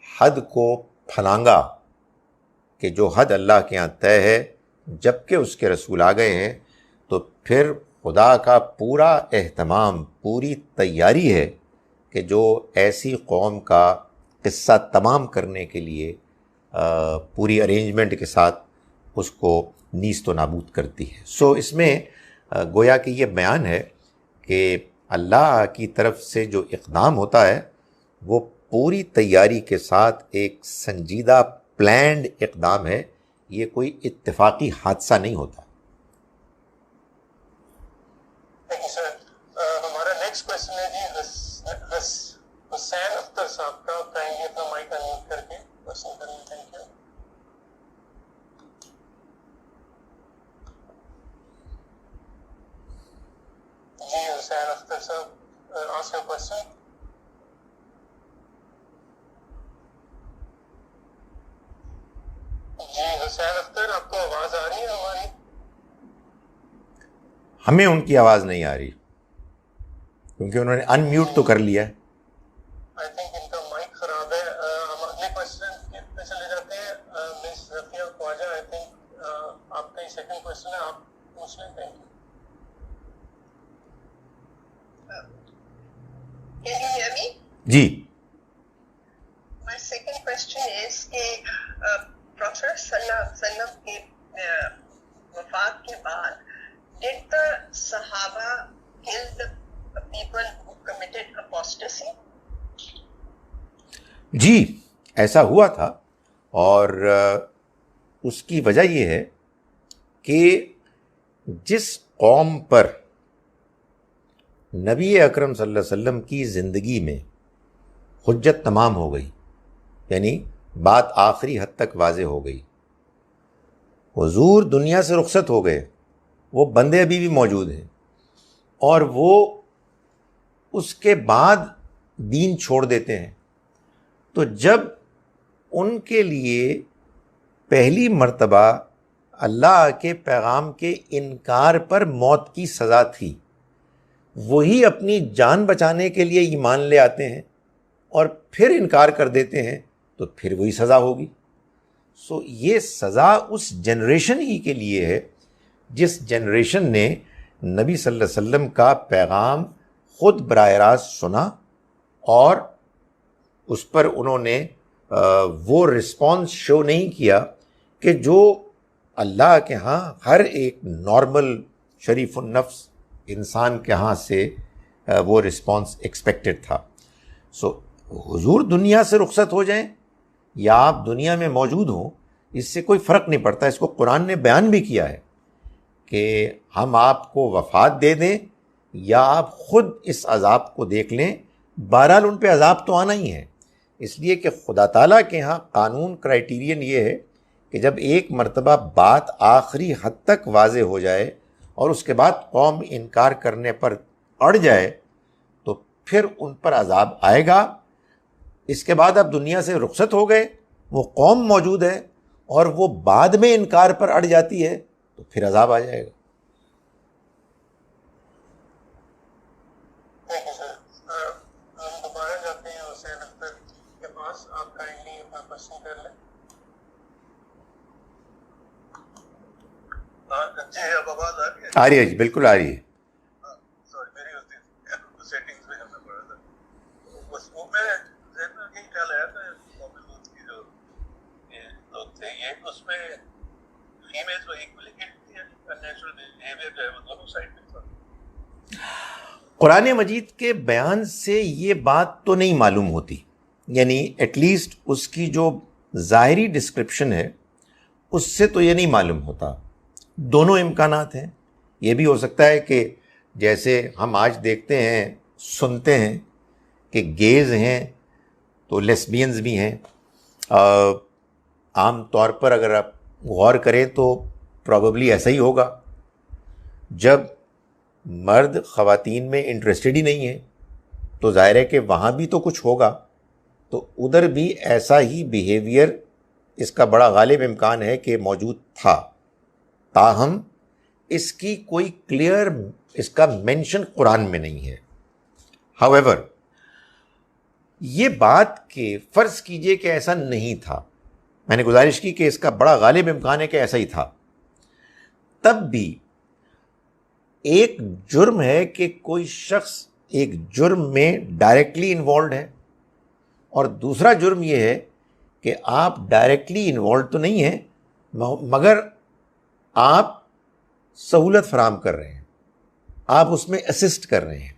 S1: حد کو پھلانگا کہ جو حد اللہ کے ہاں طے ہے، جب کہ اس کے رسول آ گئے ہیں، تو پھر خدا کا پورا اہتمام، پوری تیاری ہے کہ جو ایسی قوم کا قصہ تمام کرنے کے لیے پوری ارینجمنٹ کے ساتھ اس کو نیست و نابود کرتی ہے. سو اس میں گویا کہ یہ بیان ہے کہ اللہ کی طرف سے جو اقدام ہوتا ہے وہ پوری تیاری کے ساتھ ایک سنجیدہ پلانڈ اقدام ہے، یہ کوئی اتفاقی حادثہ نہیں ہوتا.
S3: Thank you sir. ہمارا نیکسٹ کوشچن ہے جی حسین اختر صاحب کا. کائنڈلی اپنا مائک انمیوٹ کر کے کوشچن کریں. Thank you. جی حسین اختر صاحب آسک یور کوشچن. جی حسین اختر آپ کو آواز آ رہی ہے ہماری؟
S1: ہمیں ان کی آواز نہیں آ رہی کیونکہ انہوں نے ان میوٹ تو کر لیا ہے.
S3: آئی تھنک ان کا مائک خراب ہے. ہم اگلے کوشچن پہ چلے جاتے ہیں. مس رفیہ خواجہ، آئی تھنک آپ کا یہ سیکنڈ کوشچن ہے، آپ پوچھ لیں. Thank you.
S2: Can you hear me?
S1: جی.
S2: My second question is کہ Prophet صلی اللہ علیہ وسلم کی وفات کے بعد did the Sahaba kill the people who committed apostasy?
S1: جی ایسا ہوا تھا، اور اس کی وجہ یہ ہے کہ جس قوم پر نبی اکرم صلی اللہ علیہ وسلم کی زندگی میں حجت تمام ہو گئی، یعنی بات آخری حد تک واضح ہو گئی، حضور دنیا سے رخصت ہو گئے، وہ بندے ابھی بھی موجود ہیں، اور وہ اس کے بعد دین چھوڑ دیتے ہیں، تو جب ان کے لیے پہلی مرتبہ اللہ کے پیغام کے انکار پر موت کی سزا تھی، وہی اپنی جان بچانے کے لیے ایمان لے آتے ہیں اور پھر انکار کر دیتے ہیں، تو پھر وہی سزا ہوگی. سو یہ سزا اس جنریشن ہی کے لیے ہے جس جنریشن نے نبی صلی اللہ علیہ وسلم کا پیغام خود براہ راست سنا اور اس پر انہوں نے وہ رسپانس شو نہیں کیا کہ جو اللہ کے ہاں ہر ایک نارمل شریف النفس انسان کے ہاں سے وہ رسپانس ایکسپیکٹڈ تھا. سو حضور دنیا سے رخصت ہو جائیں یا آپ دنیا میں موجود ہوں، اس سے کوئی فرق نہیں پڑتا. اس کو قرآن نے بیان بھی کیا ہے کہ ہم آپ کو وفات دے دیں یا آپ خود اس عذاب کو دیکھ لیں، بہرحال ان پہ عذاب تو آنا ہی ہے. اس لیے کہ خدا تعالیٰ کے ہاں قانون کرائیٹیرین یہ ہے کہ جب ایک مرتبہ بات آخری حد تک واضح ہو جائے اور اس کے بعد قوم انکار کرنے پر اڑ جائے تو پھر ان پر عذاب آئے گا. اس کے بعد اب دنیا سے رخصت ہو گئے، وہ قوم موجود ہے اور وہ بعد میں انکار پر اڑ جاتی ہے تو پھر عذاب آ جائے گا.
S3: Thank you sir. ہم دوبارہ جاتے ہیں حسین اختر کے پاس. آپ کائنڈلی اپنا کوشچن کر لیں.
S5: جی اب آواز آ رہی ہے؟
S1: آ رہی ہے جی، بالکل آ رہی ہے.
S5: سوری میری ہوتی سیٹنگز میں کرنا پڑا تھا. بس وہ میرے ذہن میں یہی خیال آیا تھا مومنون کی جو یہ لوگ تھے، یہ اس میں فیمیلز کو ایکولی گلٹ تھی، نیچرل بیہیویئر جو ہے وہ دونوں سائڈ میں تھا.
S1: قرآن مجید کے بیان سے یہ بات تو نہیں معلوم ہوتی، یعنی ایٹ لیسٹ اس کی جو ظاہری ڈسکرپشن ہے اس سے تو یہ نہیں معلوم ہوتا. دونوں امکانات ہیں. یہ بھی ہو سکتا ہے کہ جیسے ہم آج دیکھتے ہیں سنتے ہیں کہ گیز ہیں تو لیسبینز بھی ہیں. عام طور پر اگر آپ غور کریں تو پروبیبلی ایسا ہی ہوگا. جب مرد خواتین میں انٹرسٹڈ ہی نہیں ہے تو ظاہر ہے کہ وہاں بھی تو کچھ ہوگا، تو ادھر بھی ایسا ہی بیہیویئر اس کا بڑا غالب امکان ہے کہ موجود تھا، تاہم اس کی کوئی کلیئر اس کا مینشن قرآن میں نہیں ہے۔ However، یہ بات کہ فرض کیجئے کہ ایسا نہیں تھا، میں نے گزارش کی کہ اس کا بڑا غالب امکان ہے کہ ایسا ہی تھا، تب بھی ایک جرم ہے کہ کوئی شخص ایک جرم میں ڈائریکٹلی انوالوڈ ہے، اور دوسرا جرم یہ ہے کہ آپ ڈائریکٹلی انوالوڈ تو نہیں ہیں مگر آپ سہولت فراہم کر رہے ہیں، آپ اس میں اسسٹ کر رہے ہیں۔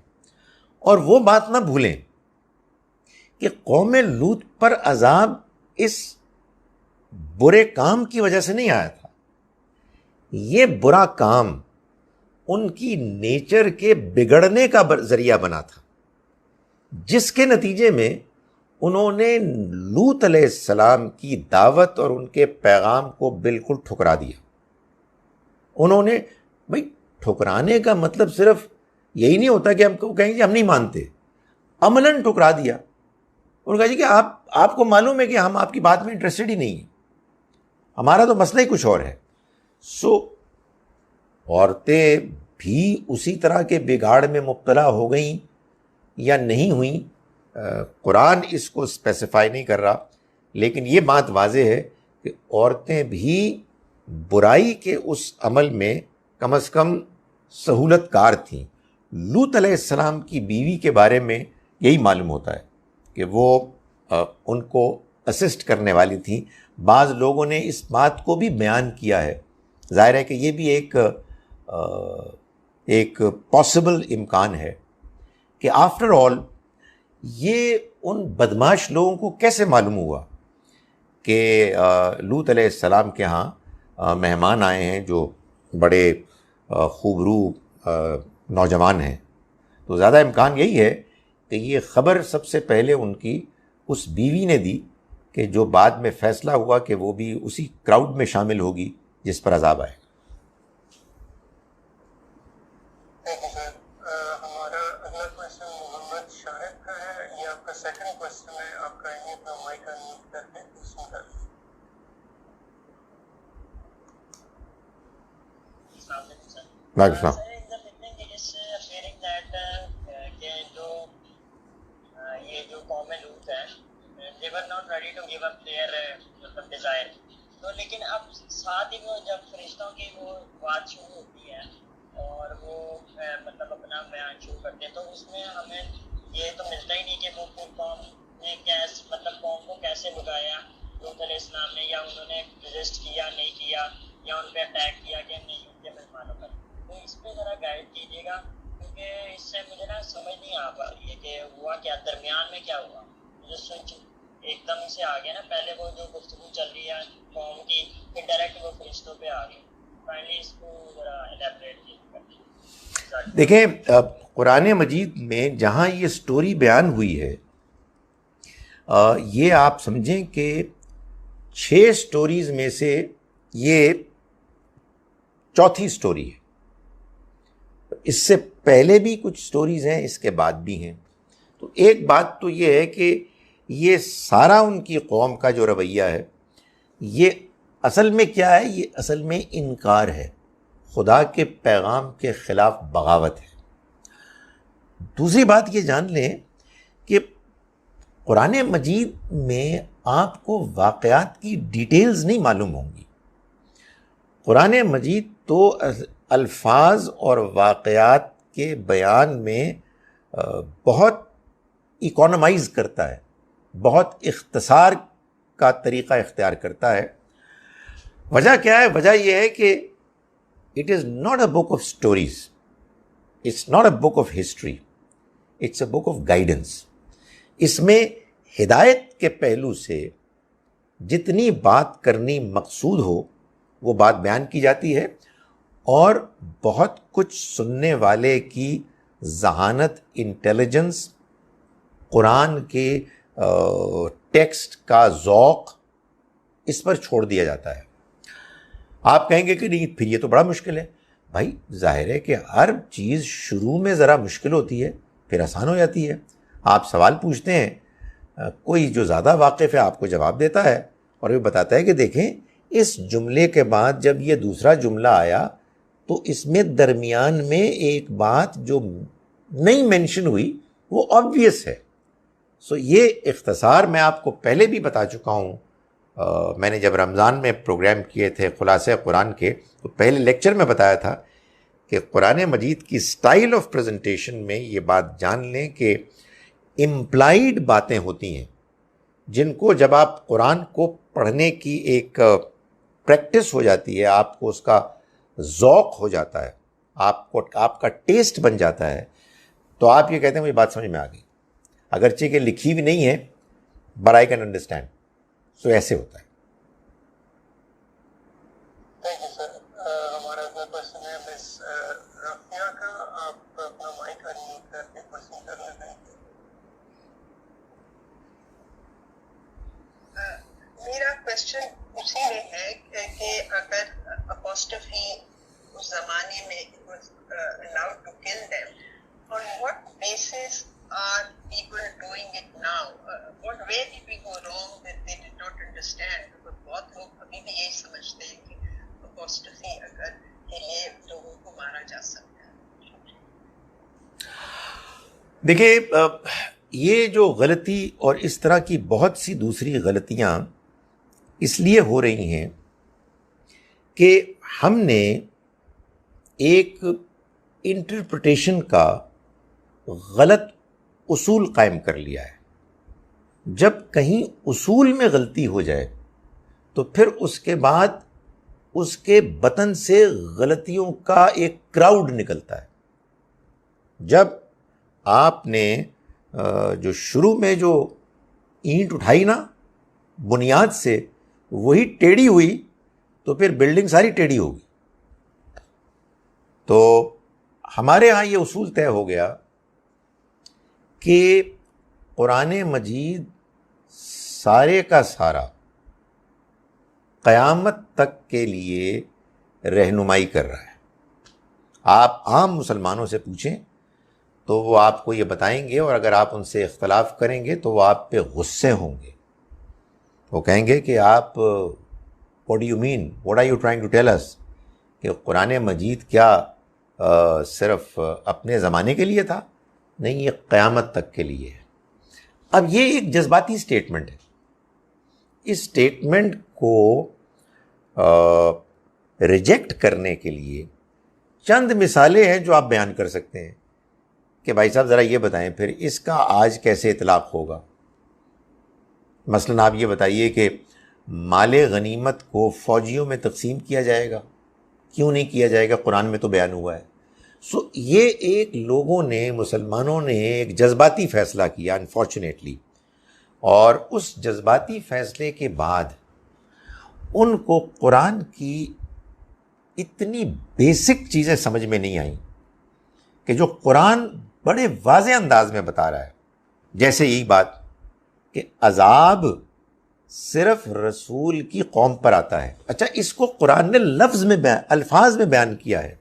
S1: اور وہ بات نہ بھولیں کہ قوم لوط پر عذاب اس برے کام کی وجہ سے نہیں آیا تھا، یہ برا کام ان کی نیچر کے بگڑنے کا ذریعہ بنا تھا، جس کے نتیجے میں انہوں نے لوط علیہ السلام کی دعوت اور ان کے پیغام کو بالکل ٹھکرا دیا۔ انہوں نے بھائی ٹھکرانے کا مطلب صرف یہی نہیں ہوتا کہ ہم کو کہیں گے ہم نہیں مانتے، عملاً ٹھکرا دیا۔ انہوں نے کہا جی کہ آپ کو معلوم ہے کہ ہم آپ کی بات میں انٹرسٹڈ ہی نہیں ہیں، ہمارا تو مسئلہ ہی کچھ اور ہے۔ سو عورتیں بھی اسی طرح کے بگاڑ میں مبتلا ہو گئیں یا نہیں ہوئیں، قرآن اس کو اسپیسیفائی نہیں کر رہا، لیکن یہ بات واضح ہے کہ عورتیں بھی برائی کے اس عمل میں کم از کم سہولت کار تھیں۔ لوط علیہ السلام کی بیوی کے بارے میں یہی معلوم ہوتا ہے کہ وہ ان کو اسسٹ کرنے والی تھیں۔ بعض لوگوں نے اس بات کو بھی بیان کیا ہے، ظاہر ہے کہ یہ بھی ایک پاسبل امکان ہے کہ آفٹر آل یہ ان بدماش لوگوں کو کیسے معلوم ہوا کہ لوط علیہ السلام کے ہاں مہمان آئے ہیں جو بڑے خوبرو نوجوان ہیں۔ تو زیادہ امکان یہی ہے کہ یہ خبر سب سے پہلے ان کی اس بیوی نے دی، کہ جو بعد میں فیصلہ ہوا کہ وہ بھی اسی کراؤڈ میں شامل ہوگی جس پر عذاب آئے۔
S3: ہمارا اگلا کوشچن محمد شاہد کا ہے، یہ آپ کا سیکنڈ کوشچن ہے، آپ کا یہ اپنا مائک انمیوٹ کر کے کوشچن کر لیں۔
S1: وعلیکم السلام۔
S4: جو قوم لوط ہے they were not ready to give up their desire، تو لیکن اب ساتھ ہی وہ جب فرشتوں کی وہ بات شروع ہوتی ہے اور وہ مطلب اپنا بیان شروع کرتے ہیں، تو اس میں ہمیں یہ تو ملتا ہی نہیں کہ وہ قوم نے کیسے مطلب قوم کو کیسے بگایا لوط علیہ السلام نے، یا انہوں نے ریزسٹ کیا نہیں کیا، یا ان پہ اٹیک کیا کہ نہیں ان کے مہمانوں پر۔ تو اس پہ ذرا گائیڈ کیجیے گا، کیونکہ اس سے مجھے نا سمجھ نہیں آ پا رہی ہے کہ ہوا کیا، درمیان میں کیا ہوا۔ مجھے سوچ ایک دم سے آ گیا نا، پہلے وہ جو گفتگو چل رہی ہے قوم کی، پھر ڈائریکٹ وہ فرشتوں پہ آ گئی۔ فائنلی اس کو ذرا ایلیبریٹ کیجیے۔
S1: دیکھیں قرآن مجید میں جہاں یہ سٹوری بیان ہوئی ہے، یہ آپ سمجھیں کہ 6 سٹوریز میں سے یہ چوتھی سٹوری ہے۔ اس سے پہلے بھی کچھ سٹوریز ہیں، اس کے بعد بھی ہیں۔ تو ایک بات تو یہ ہے کہ یہ سارا ان کی قوم کا جو رویہ ہے، یہ اصل میں کیا ہے؟ یہ اصل میں انکار ہے، خدا کے پیغام کے خلاف بغاوت ہے۔ دوسری بات یہ جان لیں کہ قرآن مجید میں آپ کو واقعات کی ڈیٹیلز نہیں معلوم ہوں گی۔ قرآن مجید تو الفاظ اور واقعات کے بیان میں بہت اکانومائز کرتا ہے، بہت اختصار کا طریقہ اختیار کرتا ہے۔ وجہ کیا ہے؟ وجہ یہ ہے کہ it is not a book of stories, it's not a book of history, it's a book of guidance. اس میں ہدایت کے پہلو سے جتنی بات کرنی مقصود ہو وہ بات بیان کی جاتی ہے، اور بہت کچھ سننے والے کی ذہانت، انٹیلیجنس، قرآن کے ٹیکسٹ کا ذوق، اس پر چھوڑ دیا جاتا ہے۔ آپ کہیں گے کہ نہیں پھر یہ تو بڑا مشکل ہے۔ بھائی ظاہر ہے کہ ہر چیز شروع میں ذرا مشکل ہوتی ہے، پھر آسان ہو جاتی ہے۔ آپ سوال پوچھتے ہیں، کوئی جو زیادہ واقف ہے آپ کو جواب دیتا ہے، اور یہ بتاتا ہے کہ دیکھیں اس جملے کے بعد جب یہ دوسرا جملہ آیا تو اس میں درمیان میں ایک بات جو نہیں مینشن ہوئی وہ آبویس ہے. سو یہ اختصار میں آپ کو پہلے بھی بتا چکا ہوں. میں نے جب رمضان میں پروگرام کیے تھے خلاصہ قرآن کے تو پہلے لیکچر میں بتایا تھا کہ قرآن مجید کی سٹائل آف پریزنٹیشن میں یہ بات جان لیں کہ امپلائیڈ باتیں ہوتی ہیں جن کو جب آپ قرآن کو پڑھنے کی ایک پریکٹس ہو جاتی ہے, آپ کو اس کا ذوق ہو جاتا ہے, آپ کا ٹیسٹ بن جاتا ہے, تو آپ یہ کہتے ہیں مجھے بات سمجھ میں آ گئی, اگرچہ کہ لکھی بھی نہیں ہے بٹ آئی کین انڈرسٹینڈ. سو ایسے ہوتا ہے.
S3: Thank you sir. ہمارا اگلا کوشچن ہے مس رافیہ کا. آپ اپنا مائک انمیوٹ کر کے کوشچن کر لیتے ہیں.
S2: میرا کوشچن اسی میں ہے کہ اگر اپوسٹفی اس زمانے میں allowed to kill them, on what basis are people doing it now? Where did we go wrong that they did not understand? Because بہت لوگ ابھی بھی یہی سمجھتے ہیں کہ اپوسٹفی اگر کے لیے لوگوں کو مارا جا سکتا ہے.
S1: دیکھیے یہ جو غلطی اور اس طرح کی بہت سی دوسری غلطیاں اس لیے ہو رہی ہیں کہ ہم نے ایک انٹرپریٹیشن کا غلط اصول قائم کر لیا ہے. جب کہیں اصول میں غلطی ہو جائے تو پھر اس کے بعد اس کے بطن سے غلطیوں کا ایک کراؤڈ نکلتا ہے. جب آپ نے جو شروع میں جو اینٹ اٹھائی نا بنیاد سے وہی ٹیڑھی ہوئی تو پھر بلڈنگ ساری ٹیڑھی ہوگی. تو ہمارے ہاں یہ اصول طے ہو گیا کہ قرآن مجید سارے کا سارا قیامت تک کے لیے رہنمائی کر رہا ہے. آپ عام مسلمانوں سے پوچھیں تو وہ آپ کو یہ بتائیں گے, اور اگر آپ ان سے اختلاف کریں گے تو وہ آپ پہ غصے ہوں گے. وہ کہیں گے کہ آپ what do you mean? What are you trying to tell us? کہ قرآن مجید کیا صرف اپنے زمانے کے لیے تھا؟ نہیں, یہ قیامت تک کے لیے ہے. اب یہ ایک جذباتی سٹیٹمنٹ ہے. اس سٹیٹمنٹ کو ریجیکٹ کرنے کے لیے چند مثالیں ہیں جو آپ بیان کر سکتے ہیں کہ بھائی صاحب ذرا یہ بتائیں پھر اس کا آج کیسے اطلاق ہوگا. مثلاً آپ یہ بتائیے کہ مال غنیمت کو فوجیوں میں تقسیم کیا جائے گا, کیوں نہیں کیا جائے گا؟ قرآن میں تو بیان ہوا ہے. سو یہ ایک لوگوں نے, مسلمانوں نے ایک جذباتی فیصلہ کیا انفارچونیٹلی, اور اس جذباتی فیصلے کے بعد ان کو قرآن کی اتنی بیسک چیزیں سمجھ میں نہیں آئیں کہ جو قرآن بڑے واضح انداز میں بتا رہا ہے. جیسے یہی بات کہ عذاب صرف رسول کی قوم پر آتا ہے. اچھا, اس کو قرآن نے الفاظ میں بیان کیا ہے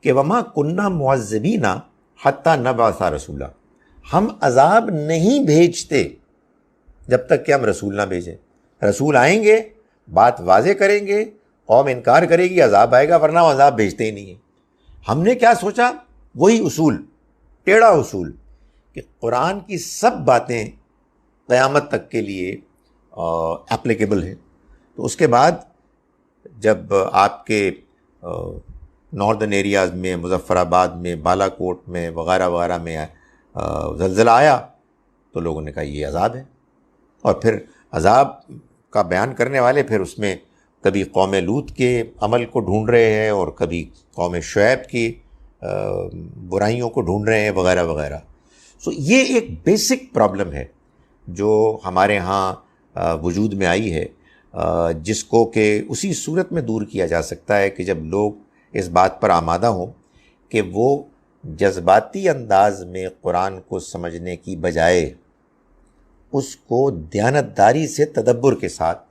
S1: کہ وما کننا معذبین حتی نبعث رسولا, ہم عذاب نہیں بھیجتے جب تک کہ ہم رسول نہ بھیجیں. رسول آئیں گے, بات واضح کریں گے, قوم انکار کرے گی, عذاب آئے گا, ورنہ وہ عذاب بھیجتے ہی نہیں ہیں. ہم نے کیا سوچا؟ وہی اصول, ٹیڑھا اصول کہ قرآن کی سب باتیں قیامت تک کے لیے اپلیکیبل ہیں. تو اس کے بعد جب آپ کے ناردن ایریاز میں, مظفر آباد میں, بالا کوٹ میں وغیرہ وغیرہ میں زلزلہ آیا تو لوگوں نے کہا یہ عذاب ہے. اور پھر عذاب کا بیان کرنے والے پھر اس میں کبھی قوم لوط کے عمل کو ڈھونڈ رہے ہیں اور کبھی قوم شعیب کی برائیوں کو ڈھونڈ رہے ہیں وغیرہ وغیرہ. سو یہ ایک بیسک پرابلم ہے جو ہمارے ہاں وجود میں آئی ہے, جس کو کہ اسی صورت میں دور کیا جا سکتا ہے کہ جب لوگ اس بات پر آمادہ ہوں کہ وہ جذباتی انداز میں قرآن کو سمجھنے کی بجائے اس کو دیانتداری سے تدبر کے ساتھ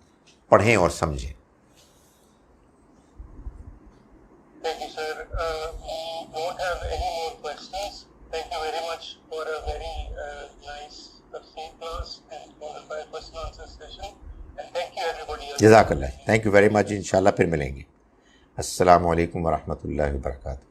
S1: پڑھیں اور سمجھیں.
S3: Thank you, sir. We don't have any more questions. Thank you very much for a very nice tafsir class and for the question answer session. thank you everybody.
S1: جزاک اللہ. Thank you very much. انشاءاللہ پھر ملیں گے. السلام علیکم ورحمۃ اللہ وبرکاتہ.